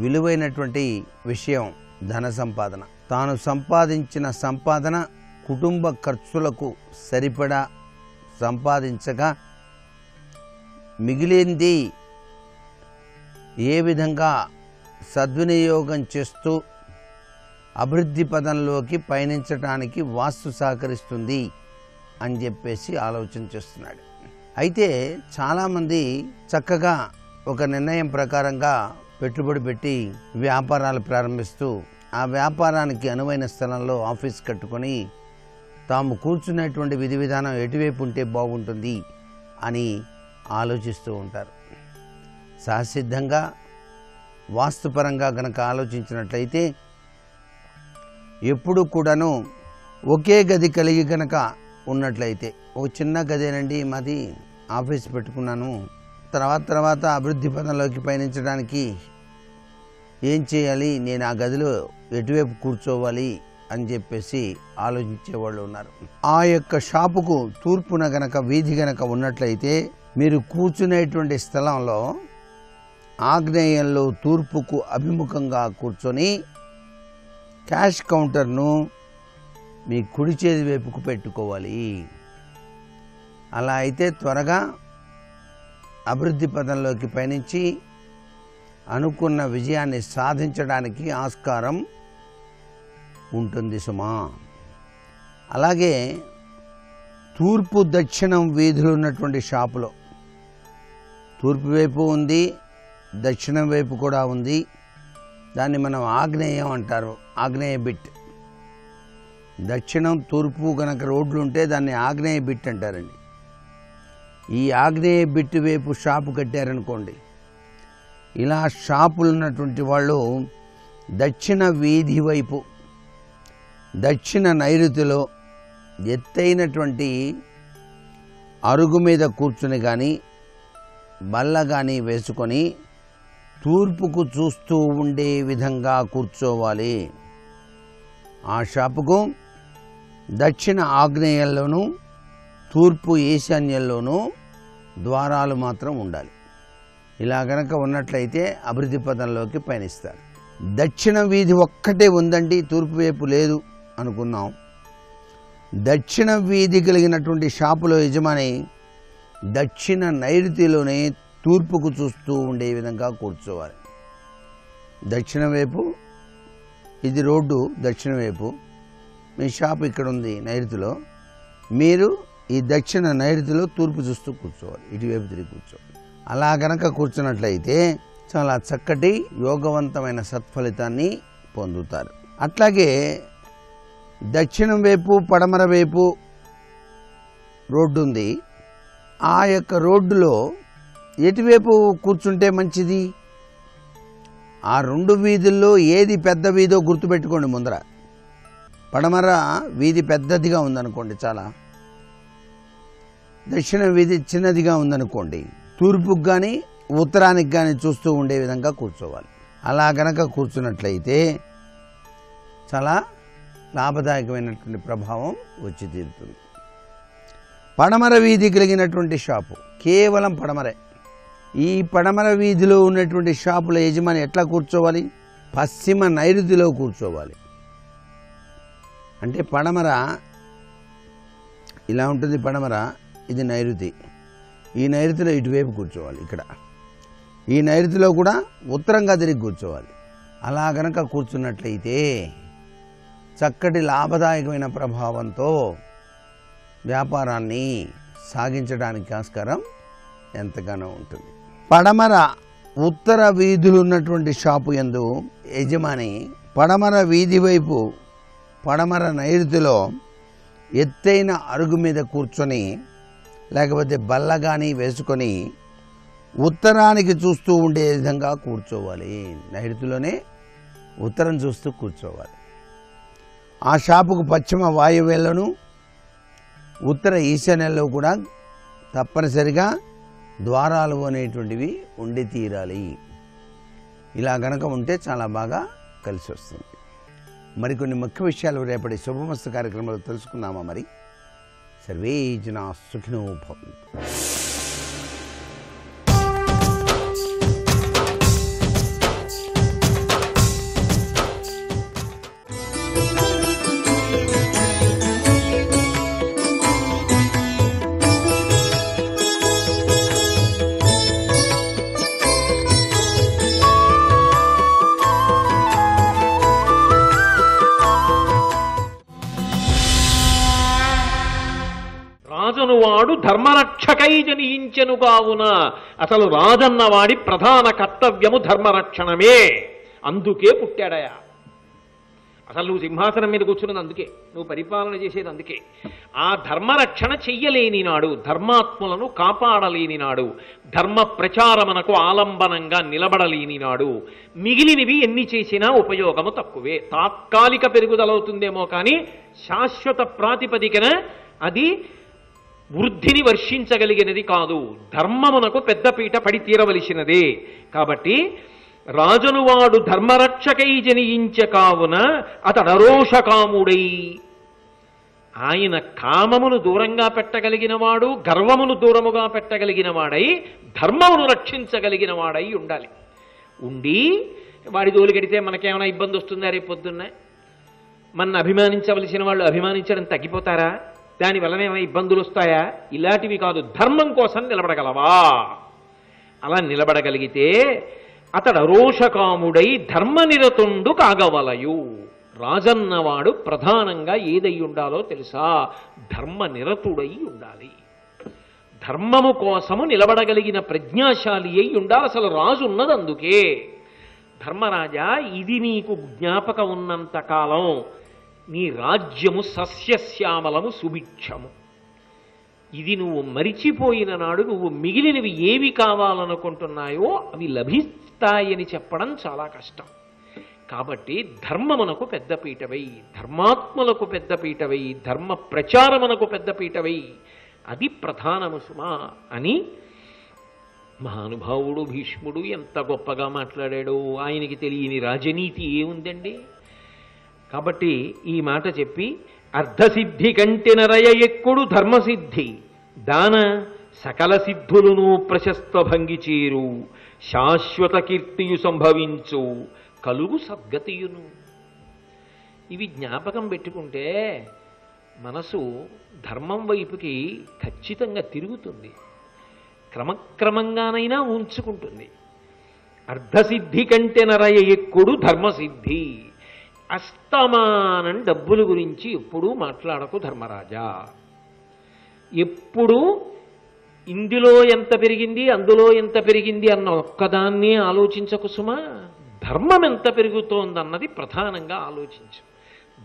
S2: విలువైనటువంటి విషయం ధన సంపాదన. తాను సంపాదించిన సంపాదన కుటుంబ ఖర్చులకు సరిపడా సంపాదించగా మిగిలింది ఏ విధంగా సద్వినియోగం చేస్తూ అభివృద్ధి పదంలోకి పయనించడానికి వాస్తు సహకరిస్తుంది అని చెప్పేసి ఆలోచన చేస్తున్నాడు. అయితే చాలామంది చక్కగా ఒక నిర్ణయం ప్రకారంగా పెట్టుబడి పెట్టి వ్యాపారాలు ప్రారంభిస్తూ ఆ వ్యాపారానికి అనువైన స్థలంలో ఆఫీస్ కట్టుకొని తాము కూర్చునేటువంటి విధి విధానం ఎటువైపు ఉంటే బాగుంటుంది అని ఆలోచిస్తూ ఉంటారు. సహసిద్ధంగా వాస్తుపరంగా గనక ఆలోచించినట్లయితే ఎప్పుడు కూడాను ఒకే గది కలిగి గనక ఉన్నట్లయితే, ఒక చిన్న గదేనండి మాది, ఆఫీస్ పెట్టుకున్నాను, తర్వాత అభివృద్ధి పదంలోకి పయనించడానికి ఏం చేయాలి, నేను ఆ గదిలో ఎటువైపు కూర్చోవాలి అని చెప్పేసి ఆలోచించేవాళ్ళు ఉన్నారు. ఆ యొక్క షాపుకు తూర్పున గనక వీధి గనక ఉన్నట్లయితే మీరు కూర్చునేటువంటి స్థలంలో ఆగ్నేయంలో తూర్పుకు అభిముఖంగా కూర్చొని క్యాష్ కౌంటర్ను మీ కుడి చేతి వైపుకు పెట్టుకోవాలి. అలా అయితే త్వరగా అభివృద్ధి పదంలోకి పయనించి అనుకున్న విజయాన్ని సాధించడానికి ఆస్కారం ఉంటుంది సుమా. అలాగే తూర్పు దక్షిణం వీధులు ఉన్నటువంటి షాపులో తూర్పు వైపు ఉంది, దక్షిణం వైపు కూడా ఉంది. దాన్ని మనం ఆగ్నేయం అంటారు, ఆగ్నేయ బిట్. దక్షిణం తూర్పు కనుక రోడ్లు ఉంటే దాన్ని ఆగ్నేయ బిట్ అంటారండి. ఈ ఆగ్నేయ బిట్ వైపు షాపు కట్టారనుకోండి, ఇలా షాపులు ఉన్నటువంటి వాళ్ళు దక్షిణ వీధి వైపు దక్షిణ నైరుతిలో ఎత్తైనటువంటి అరుగు మీద కూర్చుని కానీ బల్ల కానీ వేసుకొని తూర్పుకు చూస్తూ ఉండే విధంగా కూర్చోవాలి. ఆ షాపుకు దక్షిణ ఆగ్నేయంలోనూ తూర్పు ఈశాన్యంలోనూ ద్వారాలు మాత్రం ఉండాలి. ఇలా గనక ఉన్నట్లయితే అభివృద్ధి పదంలోకి పయనిస్తారు. దక్షిణ వీధి ఒక్కటే ఉందండి, తూర్పు వైపు లేదు అనుకున్నాం. దక్షిణ వీధి కలిగినటువంటి షాపులో యజమాని దక్షిణ నైరుతిలోనే తూర్పుకు చూస్తూ ఉండే విధంగా కూర్చోవాలి. దక్షిణ వైపు ఇది రోడ్డు, దక్షిణ వైపు మీ షాపు ఇక్కడ ఉంది నైరుతిలో, మీరు ఈ దక్షిణ నైరుతిలో తూర్పు చూస్తూ కూర్చోవాలి, ఇటువైపు తిరిగి కూర్చోవాలి. అలా గనక కూర్చున్నట్లయితే చాలా చక్కటి యోగవంతమైన సత్ఫలితాన్ని పొందుతారు. అట్లాగే దక్షిణం వైపు పడమర వైపు రోడ్డు ఉంది. ఆ యొక్క రోడ్డులో ఎటువైపు కూర్చుంటే మంచిది? ఆ రెండు వీధుల్లో ఏది పెద్ద వీధో గుర్తుపెట్టుకోండి. ముందర పడమర వీధి పెద్దదిగా ఉందనుకోండి, చాలా దక్షిణ వీధి చిన్నదిగా ఉందనుకోండి, తూర్పుకు కానీ ఉత్తరానికి కానీ చూస్తూ ఉండే విధంగా కూర్చోవాలి. అలా గనక కూర్చున్నట్లయితే చాలా లాభదాయకమైనటువంటి ప్రభావం వచ్చి తీరుతుంది. పడమర వీధి కలిగినటువంటి షాపు కేవలం పడమరే. ఈ పడమర వీధిలో ఉన్నటువంటి షాపుల యజమాని ఎట్లా కూర్చోవాలి? పశ్చిమ నైరుతిలో కూర్చోవాలి. అంటే పడమర ఇలా ఉంటుంది, పడమర ఇది నైరుతి, ఈ నైరుతిలో ఇటువైపు కూర్చోవాలి. ఇక్కడ ఈ నైరుతిలో కూడా ఉత్తరంగా తిరిగి కూర్చోవాలి. అలా గనక కూర్చున్నట్లయితే చక్కటి లాభదాయకమైన ప్రభావంతో వ్యాపారాన్ని సాగించడానికి ఆస్కారం ఎంతగానో ఉంటుంది. పడమర ఉత్తర వీధులు ఉన్నటువంటి షాపు యందు యజమాని పడమర వీధి వైపు పడమర నైరుతిలో ఎత్తైన అరుగు మీద కూర్చొని లేకపోతే బల్ల కానీ వేసుకొని ఉత్తరానికి చూస్తూ ఉండే విధంగా కూర్చోవాలి. నైరుతిలోనే ఉత్తరం చూస్తూ కూర్చోవాలి. ఆ షాపుకు పశ్చిమ వాయువ్యంలోను ఉత్తర ఈశాన్యంలో కూడా తప్పనిసరిగా ద్వారాలు అనేటువంటివి ఉండి తీరాలి. ఇలా గనక ఉంటే చాలా బాగా కలిసి వస్తుంది. మరికొన్ని ముఖ్య విషయాలు రేపటి శుభమస్తు కార్యక్రమంలో తెలుసుకుందామా? మరి సర్వే జనా సుఖినో భవంతు.
S3: రాజనువాడు ధర్మరక్షకై జనించెను కావున అసలు రాజన్నవాడి ప్రధాన కర్తవ్యము ధర్మరక్షణమే. అందుకే పుట్టాడయా. అసలు నువ్వు సింహాసనం మీద కూర్చున్నది అందుకే, నువ్వు పరిపాలన చేసేది అందుకే. ఆ ధర్మరక్షణ చెయ్యలేని నాడు, ధర్మాత్ములను కాపాడలేని నాడు, ధర్మ ప్రచారమునకు ఆలంబనంగా నిలబడలేని నాడు మిగిలినవి ఎన్ని చేసినా ఉపయోగము తక్కువే. తాత్కాలిక పెరుగుదలవుతుందేమో కానీ శాశ్వత ప్రాతిపదికన అది వృద్ధిని వర్షించగలిగినది కాదు. ధర్మమునకు పెద్దపీట పడి తీరవలసినదే. కాబట్టి రాజనువాడు ధర్మరక్షకై జనించె కావున అతడరోషకాముడై, ఆయన కామమును దూరంగా పెట్టగలిగిన వాడు, గర్వమును దూరముగా పెట్టగలిగిన వాడై, ధర్మమును రక్షించగలిగిన వాడై ఉండాలి. ఉండి వాడి జోలికెడితే మనకేమైనా ఇబ్బంది వస్తుందా? రేపు పొద్దున్న మన అభిమానించవలసిన వాళ్ళు అభిమానించడం తగ్గిపోతారా? దానివల్ల ఏమైనా ఇబ్బందులు వస్తాయా? ఇలాంటివి కాదు. ధర్మం కోసం నిలబడగలవా? అలా నిలబడగలిగితే అతడు అరోషకాముడై ధర్మనిరతుండు కాగవలయు. రాజన్నవాడు ప్రధానంగా ఏదై ఉండాలో తెలుసా? ధర్మనిరతుడై ఉండాలి. ధర్మము కోసము నిలబడగలిగిన ప్రజ్ఞాశాలి అయి ఉండాలి. అసలు రాజు ఉన్నది అందుకే. ధర్మరాజా, ఇది నీకు జ్ఞాపకం ఉన్నంత కాలం నీ రాజ్యము సస్యశ్యామలము సుభిక్షము. ఇది నువ్వు మరిచిపోయిన నాడు నువ్వు మిగిలినవి ఏవి కావాలనుకుంటున్నాయో అవి లభిస్తాయని చెప్పడం చాలా కష్టం. కాబట్టి ధర్మమునకు పెద్దపీటవై, ధర్మాత్ములకు పెద్దపీటవై, ధర్మ ప్రచారమునకు పెద్దపీటవై, అది ప్రధానము సుమా అని మహానుభావుడు భీష్ముడు ఎంత గొప్పగా మాట్లాడాడు. ఆయనకి తెలియని రాజనీతి ఏముందండి? కాబట్టి ఈ మాట చెప్పి అర్ధసిద్ధి కంటి నరయ ఎక్కుడు ధర్మసిద్ధి దాన సకల సిద్ధులను ప్రశస్త భంగి చేరు శాశ్వత కీర్తియు సంభవించు కలుగు సద్గతియును. ఇవి జ్ఞాపకం పెట్టుకుంటే మనసు ధర్మం వైపుకి ఖచ్చితంగా తిరుగుతుంది, క్రమక్రమంగానైనా ఉంచుకుంటుంది. అర్ధసిద్ధి కంటే నరయ ఎక్కుడు ధర్మసిద్ధి. అస్తమానం డబ్బుల గురించి ఎప్పుడూ మాట్లాడకు ధర్మరాజా. ఎప్పుడు ఇందులో ఎంత పెరిగింది అందులో ఎంత పెరిగింది అన్న ఒక్కదాన్నే ఆలోచించకు సుమా. ధర్మం ఎంత పెరుగుతోందన్నది ప్రధానంగా ఆలోచించు.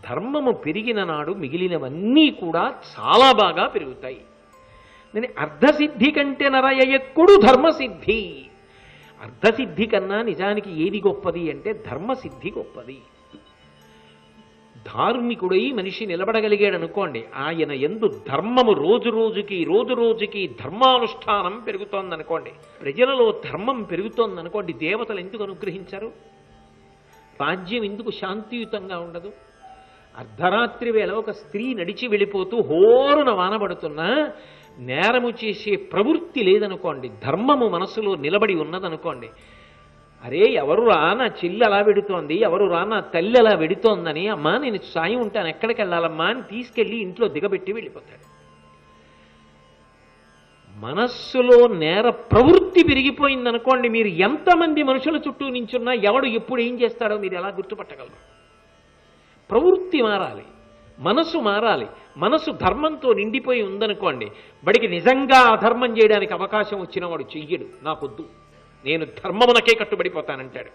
S3: ధర్మము పెరిగిన నాడు మిగిలినవన్నీ కూడా చాలా బాగా పెరుగుతాయి. నేను అర్ధసిద్ధి కంటే నరయ ఎక్కుడు ధర్మసిద్ధి. అర్ధసిద్ధి కన్నా నిజానికి ఏది గొప్పది అంటే ధర్మసిద్ధి గొప్పది. ధార్మికుడై మనిషి నిలబడగలిగాడు అనుకోండి, ఆయన యందు ధర్మము రోజు రోజుకి ధర్మానుష్ఠానం పెరుగుతోందనుకోండి, ప్రజలలో ధర్మం పెరుగుతోందనుకోండి, దేవతలు ఎందుకు అనుగ్రహించారు? రాజ్యం ఎందుకు శాంతియుతంగా ఉండదు? అర్ధరాత్రి వేళ ఒక స్త్రీ నడిచి వెళ్ళిపోతూ హోరున వానబడుతున్నా నేరము చేసే ప్రవృత్తి లేదనుకోండి, ధర్మము మనసులో నిలబడి ఉన్నదనుకోండి, అరే ఎవరురా నా చెల్లి అలా వెడుతోంది, ఎవరురా నా తల్లి అలా వెడుతోందని, అమ్మా నేను సాయం ఉంటాను ఎక్కడికి వెళ్ళాలమ్మా అని తీసుకెళ్ళి ఇంట్లో దిగబెట్టి వెళ్ళిపోతాడు. మనస్సులో నేర ప్రవృత్తి పెరిగిపోయిందనుకోండి, మీరు ఎంతమంది మనుషుల చుట్టూ నించున్నా ఎవడు ఎప్పుడు ఏం చేస్తాడో మీరు ఎలా గుర్తుపట్టగలరు? ప్రవృత్తి మారాలి, మనసు మారాలి. మనసు ధర్మంతో నిండిపోయి ఉందనుకోండి, వాడికి నిజంగా అధర్మం చేయడానికి అవకాశం వచ్చిన వాడు చెయ్యడు. నాకొద్దు, నేను ధర్మమునకే కట్టుబడిపోతానంటాడు.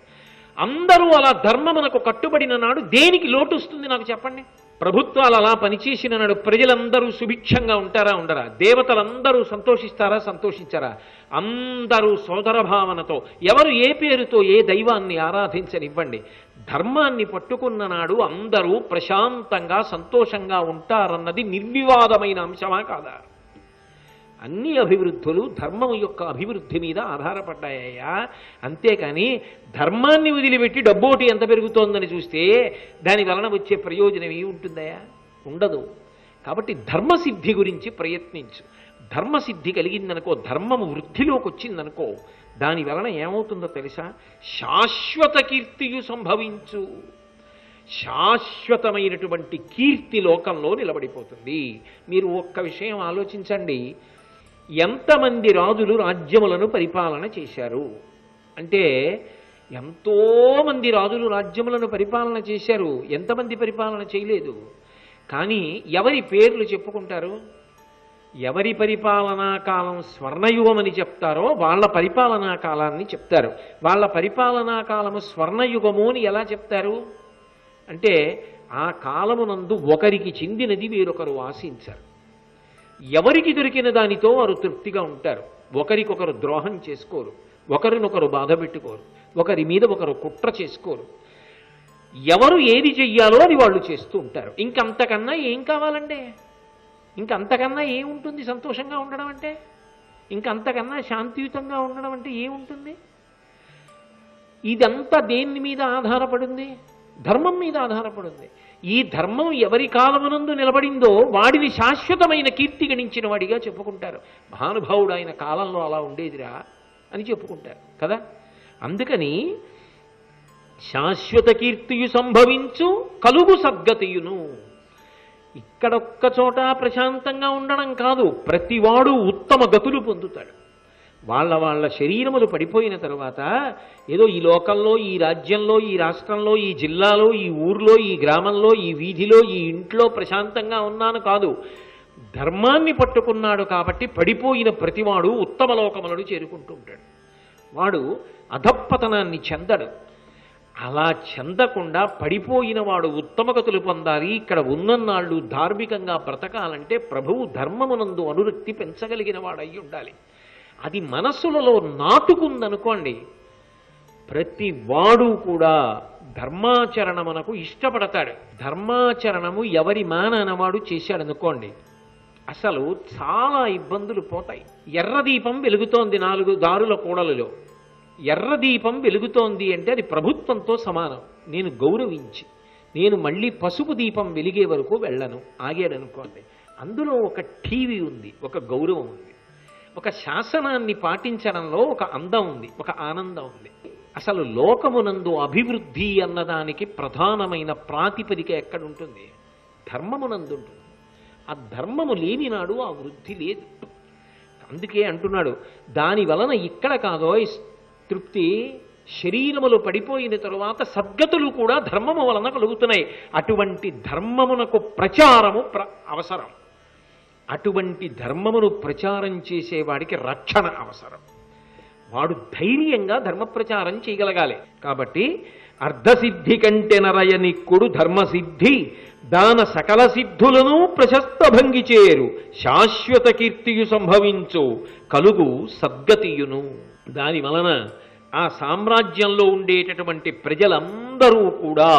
S3: అందరూ అలా ధర్మమునకు కట్టుబడిన నాడు దేనికి లోటు వస్తుంది నాకు చెప్పండి? ప్రభుత్వాలు అలా పనిచేసిన నాడు ప్రజలందరూ సుభిక్షంగా ఉంటారా ఉండరా? దేవతలందరూ సంతోషిస్తారా సంతోషించరా? అందరూ సోదర భావనతో ఎవరు ఏ పేరుతో ఏ దైవాన్ని ఆరాధించనివ్వండి, ధర్మాన్ని పట్టుకున్న నాడు అందరూ ప్రశాంతంగా సంతోషంగా ఉంటారన్నది నిర్వివాదమైన అంశమా కాదా? అన్ని అభివృద్ధులు ధర్మం యొక్క అభివృద్ధి మీద ఆధారపడ్డాయ్యా. అంతేకాని ధర్మాన్ని వదిలిపెట్టి డబ్బోటి ఎంత పెరుగుతోందని చూస్తే దాని వలన వచ్చే ప్రయోజనం ఏమి ఉంటుందయా? ఉండదు. కాబట్టి ధర్మసిద్ధి గురించి ప్రయత్నించు. ధర్మసిద్ధి కలిగిందనుకో, ధర్మము వృద్ధిలోకి వచ్చిందనుకో, దాని వలన ఏమవుతుందో తెలుసా? శాశ్వత కీర్తియు సంభవించు. శాశ్వతమైనటువంటి కీర్తి లోకంలో నిలబడిపోతుంది. మీరు ఒక్క విషయం ఆలోచించండి, ఎంతమంది రాజులు రాజ్యములను పరిపాలన చేశారు అంటే, ఎంతోమంది రాజులు రాజ్యములను పరిపాలన చేశారు. ఎంతమంది పరిపాలన చేయలేదు. కానీ ఎవరి పేర్లు చెప్పుకుంటారు? ఎవరి పరిపాలనా కాలం స్వర్ణయుగమని చెప్తారో వాళ్ళ పరిపాలనా కాలాన్ని చెప్తారు. వాళ్ళ పరిపాలనా కాలము స్వర్ణయుగము అని ఎలా చెప్తారు అంటే, ఆ కాలమునందు ఒకరికి చెందినది వేరొకరు ఆశించారు. ఎవరికి దొరికిన దానితో వారు తృప్తిగా ఉంటారు. ఒకరికొకరు ద్రోహం చేసుకోరు, ఒకరినొకరు బాధ పెట్టుకోరు, ఒకరి మీద ఒకరు కుట్ర చేసుకోరు. ఎవరు ఏది చెయ్యాలో అది వాళ్ళు చేస్తూ ఉంటారు. ఇంకంతకన్నా ఏం కావాలంటే? ఇంకంతకన్నా ఏముంటుంది సంతోషంగా ఉండడం అంటే? ఇంకంతకన్నా శాంతియుతంగా ఉండడం అంటే ఏముంటుంది? ఇదంతా దేని మీద ఆధారపడింది? ధర్మం మీద ఆధారపడింది. ఈ ధర్మం ఎవరి కాలమునందు నిలబడిందో వాడిని శాశ్వతమైన కీర్తి గణించిన వాడిగా చెప్పుకుంటారు. మహానుభావుడు ఆయన కాలంలో అలా ఉండేదిరా అని చెప్పుకుంటారు కదా. అందుకని శాశ్వత కీర్తియు సంభవించు కలుగు సద్గతియును. ఇక్కడొక్క చోట ప్రశాంతంగా ఉండడం కాదు, ప్రతివాడు ఉత్తమ గతులు పొందుతాడు. వాళ్ళ శరీరములు పడిపోయిన తరువాత ఏదో ఈ లోకంలో, ఈ రాజ్యంలో, ఈ రాష్ట్రంలో, ఈ జిల్లాలో, ఈ ఊర్లో, ఈ గ్రామంలో, ఈ వీధిలో, ఈ ఇంట్లో ప్రశాంతంగా ఉన్నాను కాదు. ధర్మాన్ని పట్టుకున్నాడు కాబట్టి పడిపోయిన ప్రతివాడు ఉత్తమ లోకములను చేరుకుంటూ ఉంటాడు. వాడు అధప్పతనాన్ని చెందడు. అలా చెందకుండా పడిపోయిన వాడు ఉత్తమగతులు పొందాలి. ఇక్కడ ఉన్ననాళ్ళు ధార్మికంగా బ్రతకాలంటే ప్రభువు ధర్మమునందు అనురక్తి పెంచగలిగిన వాడై ఉండాలి. అది మనస్సులలో నాటుకుందనుకోండి, ప్రతి వాడు కూడా ధర్మాచరణమునకు ఇష్టపడతాడు. ధర్మాచరణము ఎవరి మాననవాడు చేశాడనుకోండి, అసలు చాలా ఇబ్బందులు పోతాయి. ఎర్రదీపం వెలుగుతోంది 4 దారుల కూడలిలో. ఎర్రదీపం వెలుగుతోంది అంటే అది ప్రభుత్వంతో సమానం. నేను గౌరవించి నేను మళ్ళీ పసుపు దీపం వెలిగే వరకు వెళ్ళను, ఆగాడు అనుకోండి. అందులో ఒక టీవీ ఉంది, ఒక గౌరవం ఉంది, ఒక శాసనాన్ని పాటించడంలో ఒక అందం ఉంది, ఒక ఆనందం ఉంది. అసలు లోకమునందు అభివృద్ధి అన్నదానికి ప్రధానమైన ప్రాతిపదిక ఎక్కడుంటుంది? ధర్మమునందు ఉంటుంది. ఆ ధర్మము లేని నాడు ఆ వృద్ధి లేదు. అందుకే అంటున్నాడు, దాని వలన ఇక్కడ కాదో తృప్తి, శరీరములు పడిపోయిన తరువాత సద్గతులు కూడా ధర్మము వలన కలుగుతున్నాయి. అటువంటి ధర్మమునకు ప్రచారము అవసరం. అటువంటి ధర్మమును ప్రచారం చేసేవాడికి రక్షణ అవసరం. వాడు ధైర్యంగా ధర్మ ప్రచారం చేయగలగాలి. కాబట్టి అర్ధసిద్ధి కంటే నరయనిక్కుడు ధర్మసిద్ధి, దాన సకల సిద్ధులను ప్రశస్త భంగి చేరు, శాశ్వత కీర్తియు సంభవించు కలుగు సద్గతియును. దాని వలన ఆ సామ్రాజ్యంలో ఉండేటటువంటి ప్రజలందరూ కూడా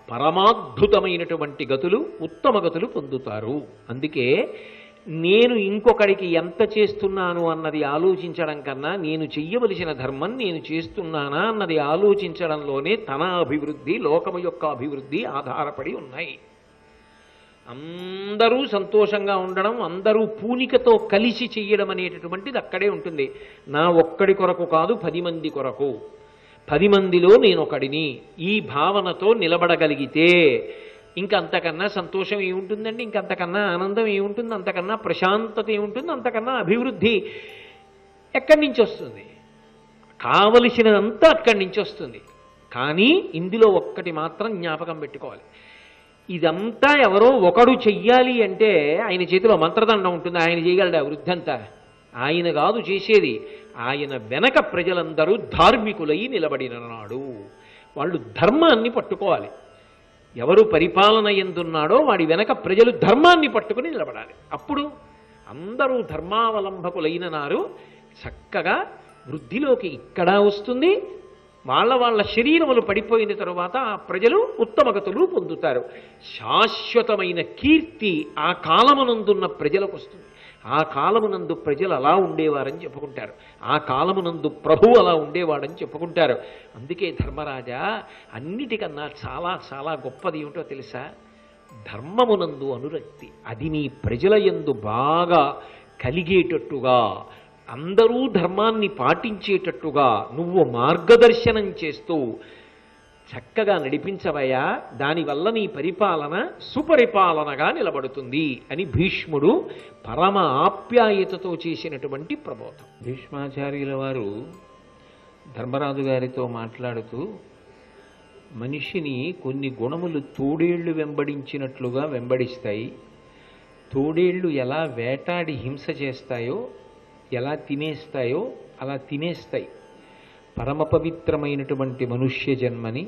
S3: పరమాద్భుతమైనటువంటి గతులు, ఉత్తమ గతులు పొందుతారు. అందుకే నేను ఇంకొకడికి ఎంత చేస్తున్నాను అన్నది ఆలోచించడం కన్నా నేను చెయ్యవలసిన ధర్మం నేను చేస్తున్నానా అన్నది ఆలోచించడంలోనే తన అభివృద్ధి, లోకము యొక్క అభివృద్ధి ఆధారపడి ఉన్నాయి. అందరూ సంతోషంగా ఉండడం, అందరూ పూనికతో కలిసి చెయ్యడం అనేటటువంటిది అక్కడే ఉంటుంది. నా ఒక్కడి కొరకు కాదు, 10 మంది కొరకు, 10 మందిలో నేనొకడిని, ఈ భావనతో నిలబడగలిగితే ఇంకంతకన్నా సంతోషం ఏముంటుందండి? ఇంకంతకన్నా ఆనందం ఏముంటుంది? అంతకన్నా ప్రశాంతత ఏముంటుంది? అంతకన్నా అభివృద్ధి ఎక్కడి నుంచి వస్తుంది? కావలసినదంతా అక్కడి నుంచి వస్తుంది. కానీ ఇందులో ఒక్కటి మాత్రం జ్ఞాపకం పెట్టుకోవాలి. ఇదంతా ఎవరో ఒకడు చెయ్యాలి అంటే ఆయన చేతిలో మంత్రదండం ఉంటుంది, ఆయన చేయగలడు ఆ వృద్ధి అంతా. ఆయన కాదు చేసేది, ఆయన వెనక ప్రజలందరూ ధార్మికులై నిలబడిన నాడు వాళ్ళు ధర్మాన్ని పట్టుకోవాలి. ఎవరు పరిపాలన ఎందున్నాడో వాడి వెనక ప్రజలు ధర్మాన్ని పట్టుకుని నిలబడాలి. అప్పుడు అందరూ ధర్మావలంబకులైన నారు చక్కగా వృద్ధిలోకి ఇక్కడ వస్తుంది. వాళ్ళ శరీరములు పడిపోయిన తరువాత ఆ ప్రజలు ఉత్తమగతులు పొందుతారు. శాశ్వతమైన కీర్తి ఆ కాలమునందున్న ప్రజలకు వస్తుంది. ఆ కాలమునందు ప్రజలు అలా ఉండేవారని చెప్పుకుంటారు, ఆ కాలమునందు ప్రభువు అలా ఉండేవాడని చెప్పుకుంటారు. అందుకే ధర్మరాజా అన్నిటికన్నా చాలా చాలా గొప్పది ఏమిటో తెలుసా? ధర్మమునందు అనురక్తి. అది నీ ప్రజల యందు బాగా కలిగేటట్టుగా, అందరూ ధర్మాన్ని పాటించేటట్టుగా నువ్వు మార్గదర్శనం చేస్తూ చక్కగా నడిపించవయ్యా, దానివల్ల నీ పరిపాలన సుపరిపాలనగా నిలబడుతుంది అని భీష్ముడు పరమ ఆప్యాయతతో చేసినటువంటి ప్రబోధం. భీష్మాచార్యుల వారు ధర్మరాజు గారితో మాట్లాడుతూ, మనిషిని కొన్ని గుణములు తోడేళ్లు వెంబడించినట్లుగా వెంబడిస్తాయి. తోడేళ్లు ఎలా వేటాడి హింస చేస్తాయో, ఎలా తినేస్తాయో అలా తినేస్తాయి. పరమ పవిత్రమైనటువంటి మనుష్య జన్మని,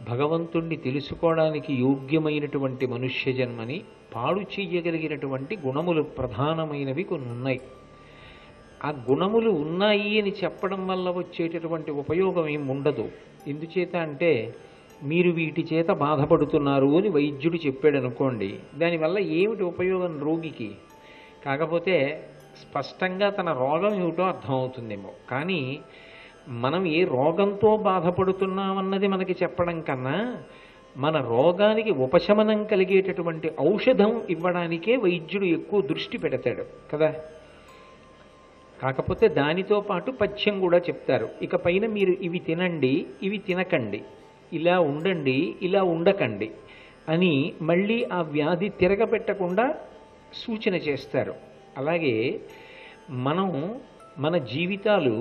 S3: భగవంతుణ్ణి తెలుసుకోవడానికి యోగ్యమైనటువంటి మనుష్య జన్మని పాడు చెయ్యగలిగినటువంటి గుణములు ప్రధానమైనవి కొన్ని ఉన్నాయి. ఆ గుణములు ఉన్నాయి అని చెప్పడం వల్ల వచ్చేటటువంటి ఉపయోగం ఏం ఉండదు. ఎందుచేత అంటే మీరు వీటి చేత బాధపడుతున్నారు అని వైద్యుడు చెప్పాడు అనుకోండి, దానివల్ల ఏమిటి ఉపయోగం రోగికి? కాకపోతే స్పష్టంగా తన రోగం ఏమిటో అర్థమవుతుందేమో. కానీ మనం ఏ రోగంతో బాధపడుతున్నామన్నది మనకి చెప్పడం కన్నా మన రోగానికి ఉపశమనం కలిగేటటువంటి ఔషధం ఇవ్వడానికే వైద్యుడు ఎక్కువ దృష్టి పెడతాడు కదా. కాకపోతే దానితో పాటు పథ్యం కూడా చెప్తారు. ఇక పైన మీరు ఇవి తినండి, ఇవి తినకండి, ఇలా ఉండండి, ఇలా ఉండకండి అని మళ్ళీ ఆ వ్యాధి తిరగబెట్టకుండా సూచన చేస్తారు. అలాగే మనం మన జీవితాలు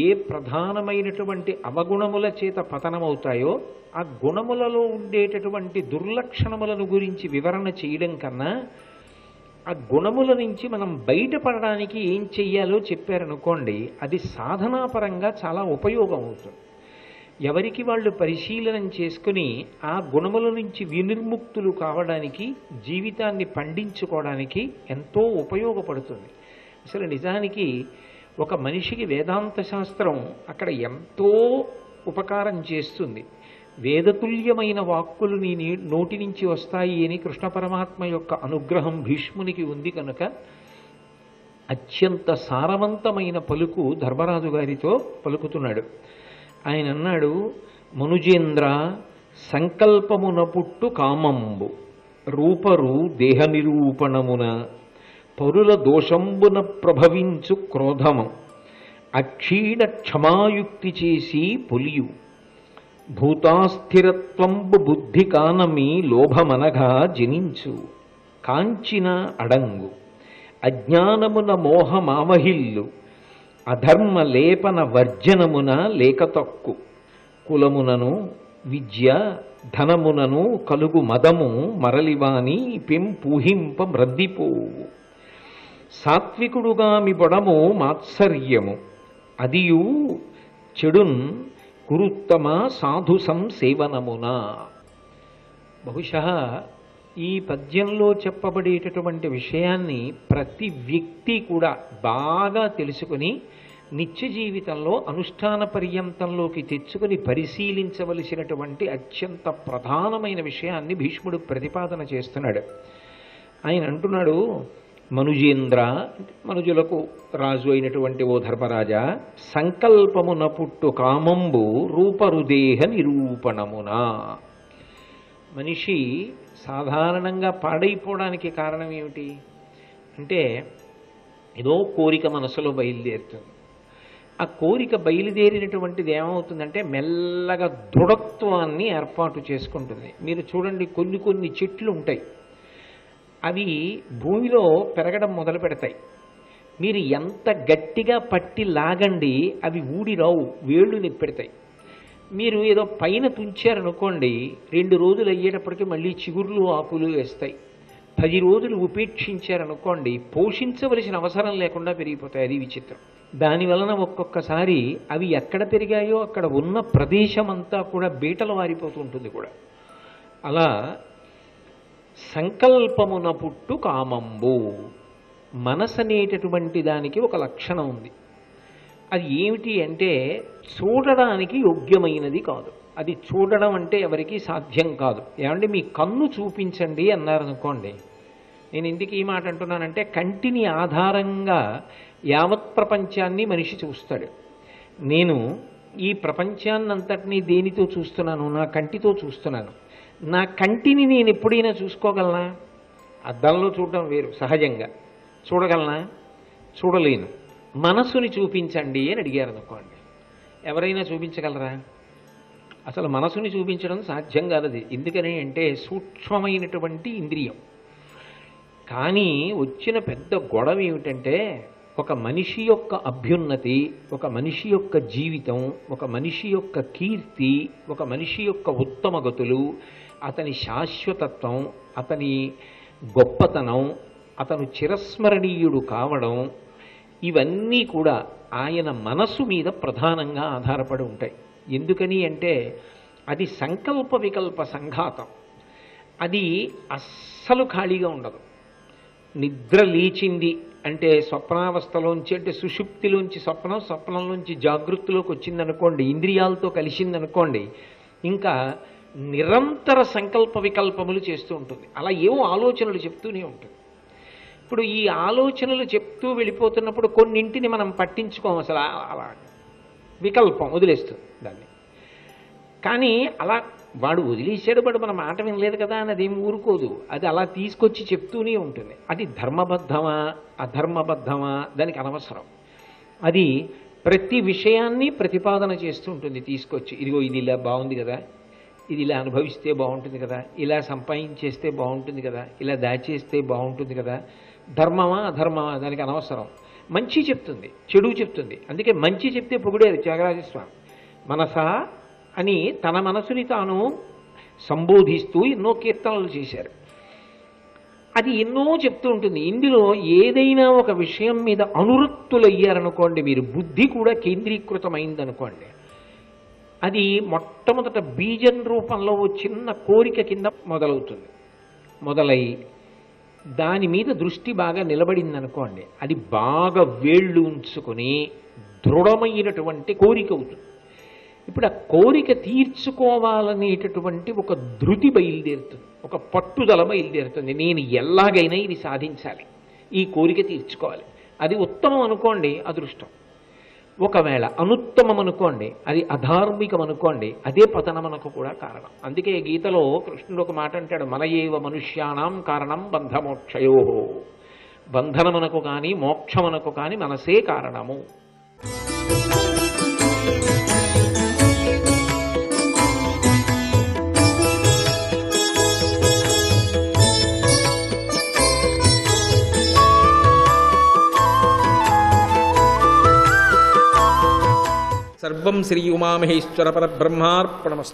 S3: ఏ ప్రధానమైనటువంటి అవగుణముల చేత పతనమవుతాయో ఆ గుణములలో ఉండేటటువంటి దుర్లక్షణములను గురించి వివరణ చేయడం కన్నా ఆ గుణముల నుంచి మనం బయటపడడానికి ఏం చెయ్యాలో చెప్పారనుకోండి, అది సాధనాపరంగా చాలా ఉపయోగం అవుతుంది. ఎవరికి వాళ్ళు పరిశీలనం చేసుకుని ఆ గుణముల నుంచి వినిర్ముక్తులు కావడానికి, జీవితాన్ని పండించుకోవడానికి ఎంతో ఉపయోగపడుతుంది. అసలు నిజానికి ఒక మనిషికి వేదాంత శాస్త్రం అక్కడ ఎంతో ఉపకారం చేస్తుంది. వేదతుల్యమైన వాక్కులు నీ నోటి నుంచి వస్తాయి అని కృష్ణ పరమాత్మ యొక్క అనుగ్రహం భీష్మునికి ఉంది కనుక అత్యంత సారవంతమైన పలుకు ధర్మరాజు గారితో పలుకుతున్నాడు. ఆయన అన్నాడు, మనుజేంద్ర సంకల్పమున పుట్టు కామంబు రూపరు దేహ నిరూపణమున పరుల దోషంబున ప్రభవించు క్రోధము అక్షీణ క్షమాయుక్తి చేసి పొలియు భూతాస్థిరత్వంబు బుద్ధి కానమి లోభమనగా జనించు కాంచిన అడంగు అజ్ఞానమున మోహమావహిల్లు అధర్మ లేపన వర్జనమున లేక తక్కు కులమునను విద్య ధనమునను కలుగు మదము మరలివాని పెంపూహింప మ్రద్దిపోవు సాత్వికుడుగామి బొడము మాత్సర్యము అదియు చెడున్ కురుత్తమ సాధు సంసేవనమున. బహుశా ఈ పద్యంలో చెప్పబడేటటువంటి విషయాన్ని ప్రతి వ్యక్తి కూడా బాగా తెలుసుకుని నిత్య జీవితంలో అనుష్ఠాన పర్యంతంలోకి తెచ్చుకుని పరిశీలించవలసినటువంటి అత్యంత ప్రధానమైన విషయాన్ని భీష్ముడు ప్రతిపాదన చేస్తున్నాడు. ఆయన అంటున్నాడు, మనుజేంద్ర, మనుజులకు రాజు అయినటువంటి ఓ ధర్మరాజా, సంకల్పమున పుట్టు కామంబు రూపరుదేహ నిరూపణమున. మనిషి సాధారణంగా పాడైపోవడానికి కారణం ఏమిటి అంటే, ఏదో కోరిక మనసులో బయలుదేరుతుంది. ఆ కోరిక బయలుదేరినటువంటిది ఏమవుతుందంటే మెల్లగా దృఢత్వాన్ని ఏర్పాటు చేసుకుంటుంది. మీరు చూడండి, కొన్ని కొన్ని చెట్లు ఉంటాయి, అవి భూమిలో పెరగడం మొదలు పెడతాయి. మీరు ఎంత గట్టిగా పట్టి లాగండి అవి ఊడి రావు, వేళ్ళు నిప్పెడతాయి. మీరు ఏదో పైన తుంచారనుకోండి, 2 రోజులు అయ్యేటప్పటికి మళ్ళీ చిగుర్లు ఆకులు వేస్తాయి. 10 రోజులు ఉపేక్షించారనుకోండి, పోషించవలసిన అవసరం లేకుండా పెరిగిపోతాయి. అది విచిత్రం. దానివలన ఒక్కొక్కసారి అవి ఎక్కడ పెరిగాయో అక్కడ ఉన్న ప్రదేశం అంతా కూడా బీటలు వారిపోతూ ఉంటుంది కూడా. అలా సంకల్పమున పుట్టు కామంబు, మనసు అనేటటువంటి దానికి ఒక లక్షణం ఉంది. అది ఏమిటి అంటే చూడడానికి యోగ్యమైనది కాదు. అది చూడడం అంటే ఎవరికి సాధ్యం కాదు. ఏమంటే మీ కన్ను చూపించండి అన్నారనుకోండి, నేను ఎందుకు ఈ మాట అంటున్నానంటే, కంటిని ఆధారంగా యావత్ ప్రపంచాన్ని మనిషి చూస్తాడు. నేను ఈ ప్రపంచాన్నంతటినీ దేనితో చూస్తున్నాను? నా కంటితో చూస్తున్నాను. నా కంటిని నేను ఎప్పుడైనా చూసుకోగలనా? అద్దంలో చూడడం వేరు, సహజంగా చూడగలనా? చూడలేను. మనసుని చూపించండి అని అడిగారు అనుకోండి, ఎవరైనా చూపించగలరా? అసలు మనసుని చూపించడం సాధ్యం కాదది. ఎందుకని అంటే సూక్ష్మమైనటువంటి ఇంద్రియం. కానీ వచ్చిన పెద్ద గొడవ ఏమిటంటే, ఒక మనిషి యొక్క అభ్యున్నతి, ఒక మనిషి యొక్క జీవితం, ఒక మనిషి యొక్క కీర్తి, ఒక మనిషి యొక్క ఉత్తమ గతులు, అతని శాశ్వతత్వం, అతని గొప్పతనం, అతను చిరస్మరణీయుడు కావడం, ఇవన్నీ కూడా ఆయన మనసు మీద ప్రధానంగా ఆధారపడి ఉంటాయి. ఎందుకని అంటే అది సంకల్ప వికల్ప సంఘాతం. అది అస్సలు ఖాళీగా ఉండదు. నిద్ర లేచింది అంటే స్వప్నావస్థలోంచి, అంటే సుషుప్తిలోంచి స్వప్నం, స్వప్నంలోంచి జాగృతిలోకి వచ్చిందనుకోండి, ఇంద్రియాలతో కలిసిందనుకోండి, ఇంకా నిరంతర సంకల్ప వికల్పములు చేస్తూ ఉంటుంది. అలా ఏవో ఆలోచనలు చెప్తూనే ఉంటుంది. ఇప్పుడు ఈ ఆలోచనలు చెప్తూ వెళ్ళిపోతున్నప్పుడు కొన్నింటిని మనం పట్టించుకోము, అసలు అలా వికల్పం వదిలేస్తుంది దాన్ని. కానీ అలా వాడు వదిలేసాడు, వాడు మన మాట వినలేదు కదా అని అదేం ఊరుకోదు. అది అలా తీసుకొచ్చి చెప్తూనే ఉంటుంది. అది ధర్మబద్ధమా అధర్మబద్ధమా దానికి అనవసరం. అది ప్రతి విషయాన్ని ప్రతిపాదన చేస్తూ ఉంటుంది తీసుకొచ్చి. ఇదిగో ఇది ఇలా బాగుంది కదా, ఇది ఇలా అనుభవిస్తే బాగుంటుంది కదా, ఇలా సంపాదించేస్తే బాగుంటుంది కదా, ఇలా దాచేస్తే బాగుంటుంది కదా. ధర్మమా అధర్మమా దానికి అనవసరం. మంచి చెప్తుంది, చెడు చెప్తుంది. అందుకే మంచి చెప్తే పొగిడేది త్యాగరాజస్వామి. మనసా అని తన మనసుని తాను సంబోధిస్తూ ఎన్నో కీర్తనలు చేశారు. అది ఎన్నో చెప్తూ ఉంటుంది. ఇందులో ఏదైనా ఒక విషయం మీద అనురక్తులయ్యారనుకోండి, మీరు బుద్ధి కూడా కేంద్రీకృతమైందనుకోండి, అది మొట్టమొదట బీజం రూపంలో ఓ చిన్న కోరిక కింద మొదలవుతుంది. మొదలై దాని మీద దృష్టి బాగా నిలబడిందనుకోండి, అది బాగా వేళ్ళు ఉంచుకొని దృఢమైనటువంటి కోరిక అవుతుంది. ఇప్పుడు ఆ కోరిక తీర్చుకోవాలనేటటువంటి ఒక ధృతి బయలుదేరుతుంది, ఒక పట్టుదల బయలుదేరుతుంది. నేను ఎలాగైనా ఇది సాధించాలి, ఈ కోరిక తీర్చుకోవాలి. అది ఉత్తమం అనుకోండి, అదృష్టం. ఒకవేళ అనుత్తమం అనుకోండి, అది అధార్మికం అనుకోండి, అదే పతనమునకు కూడా కారణం. అందుకే గీతలో కృష్ణుడు ఒక మాట అంటాడు, మన ఏవ మనుష్యానాం కారణం బంధమోక్షయో. బంధనమునకు కానీ మోక్షమునకు కానీ మనసే కారణము.
S4: సర్వం శ్రీ ఉమామహేశ్వర పరబ్రహ్మార్పణమస్తు.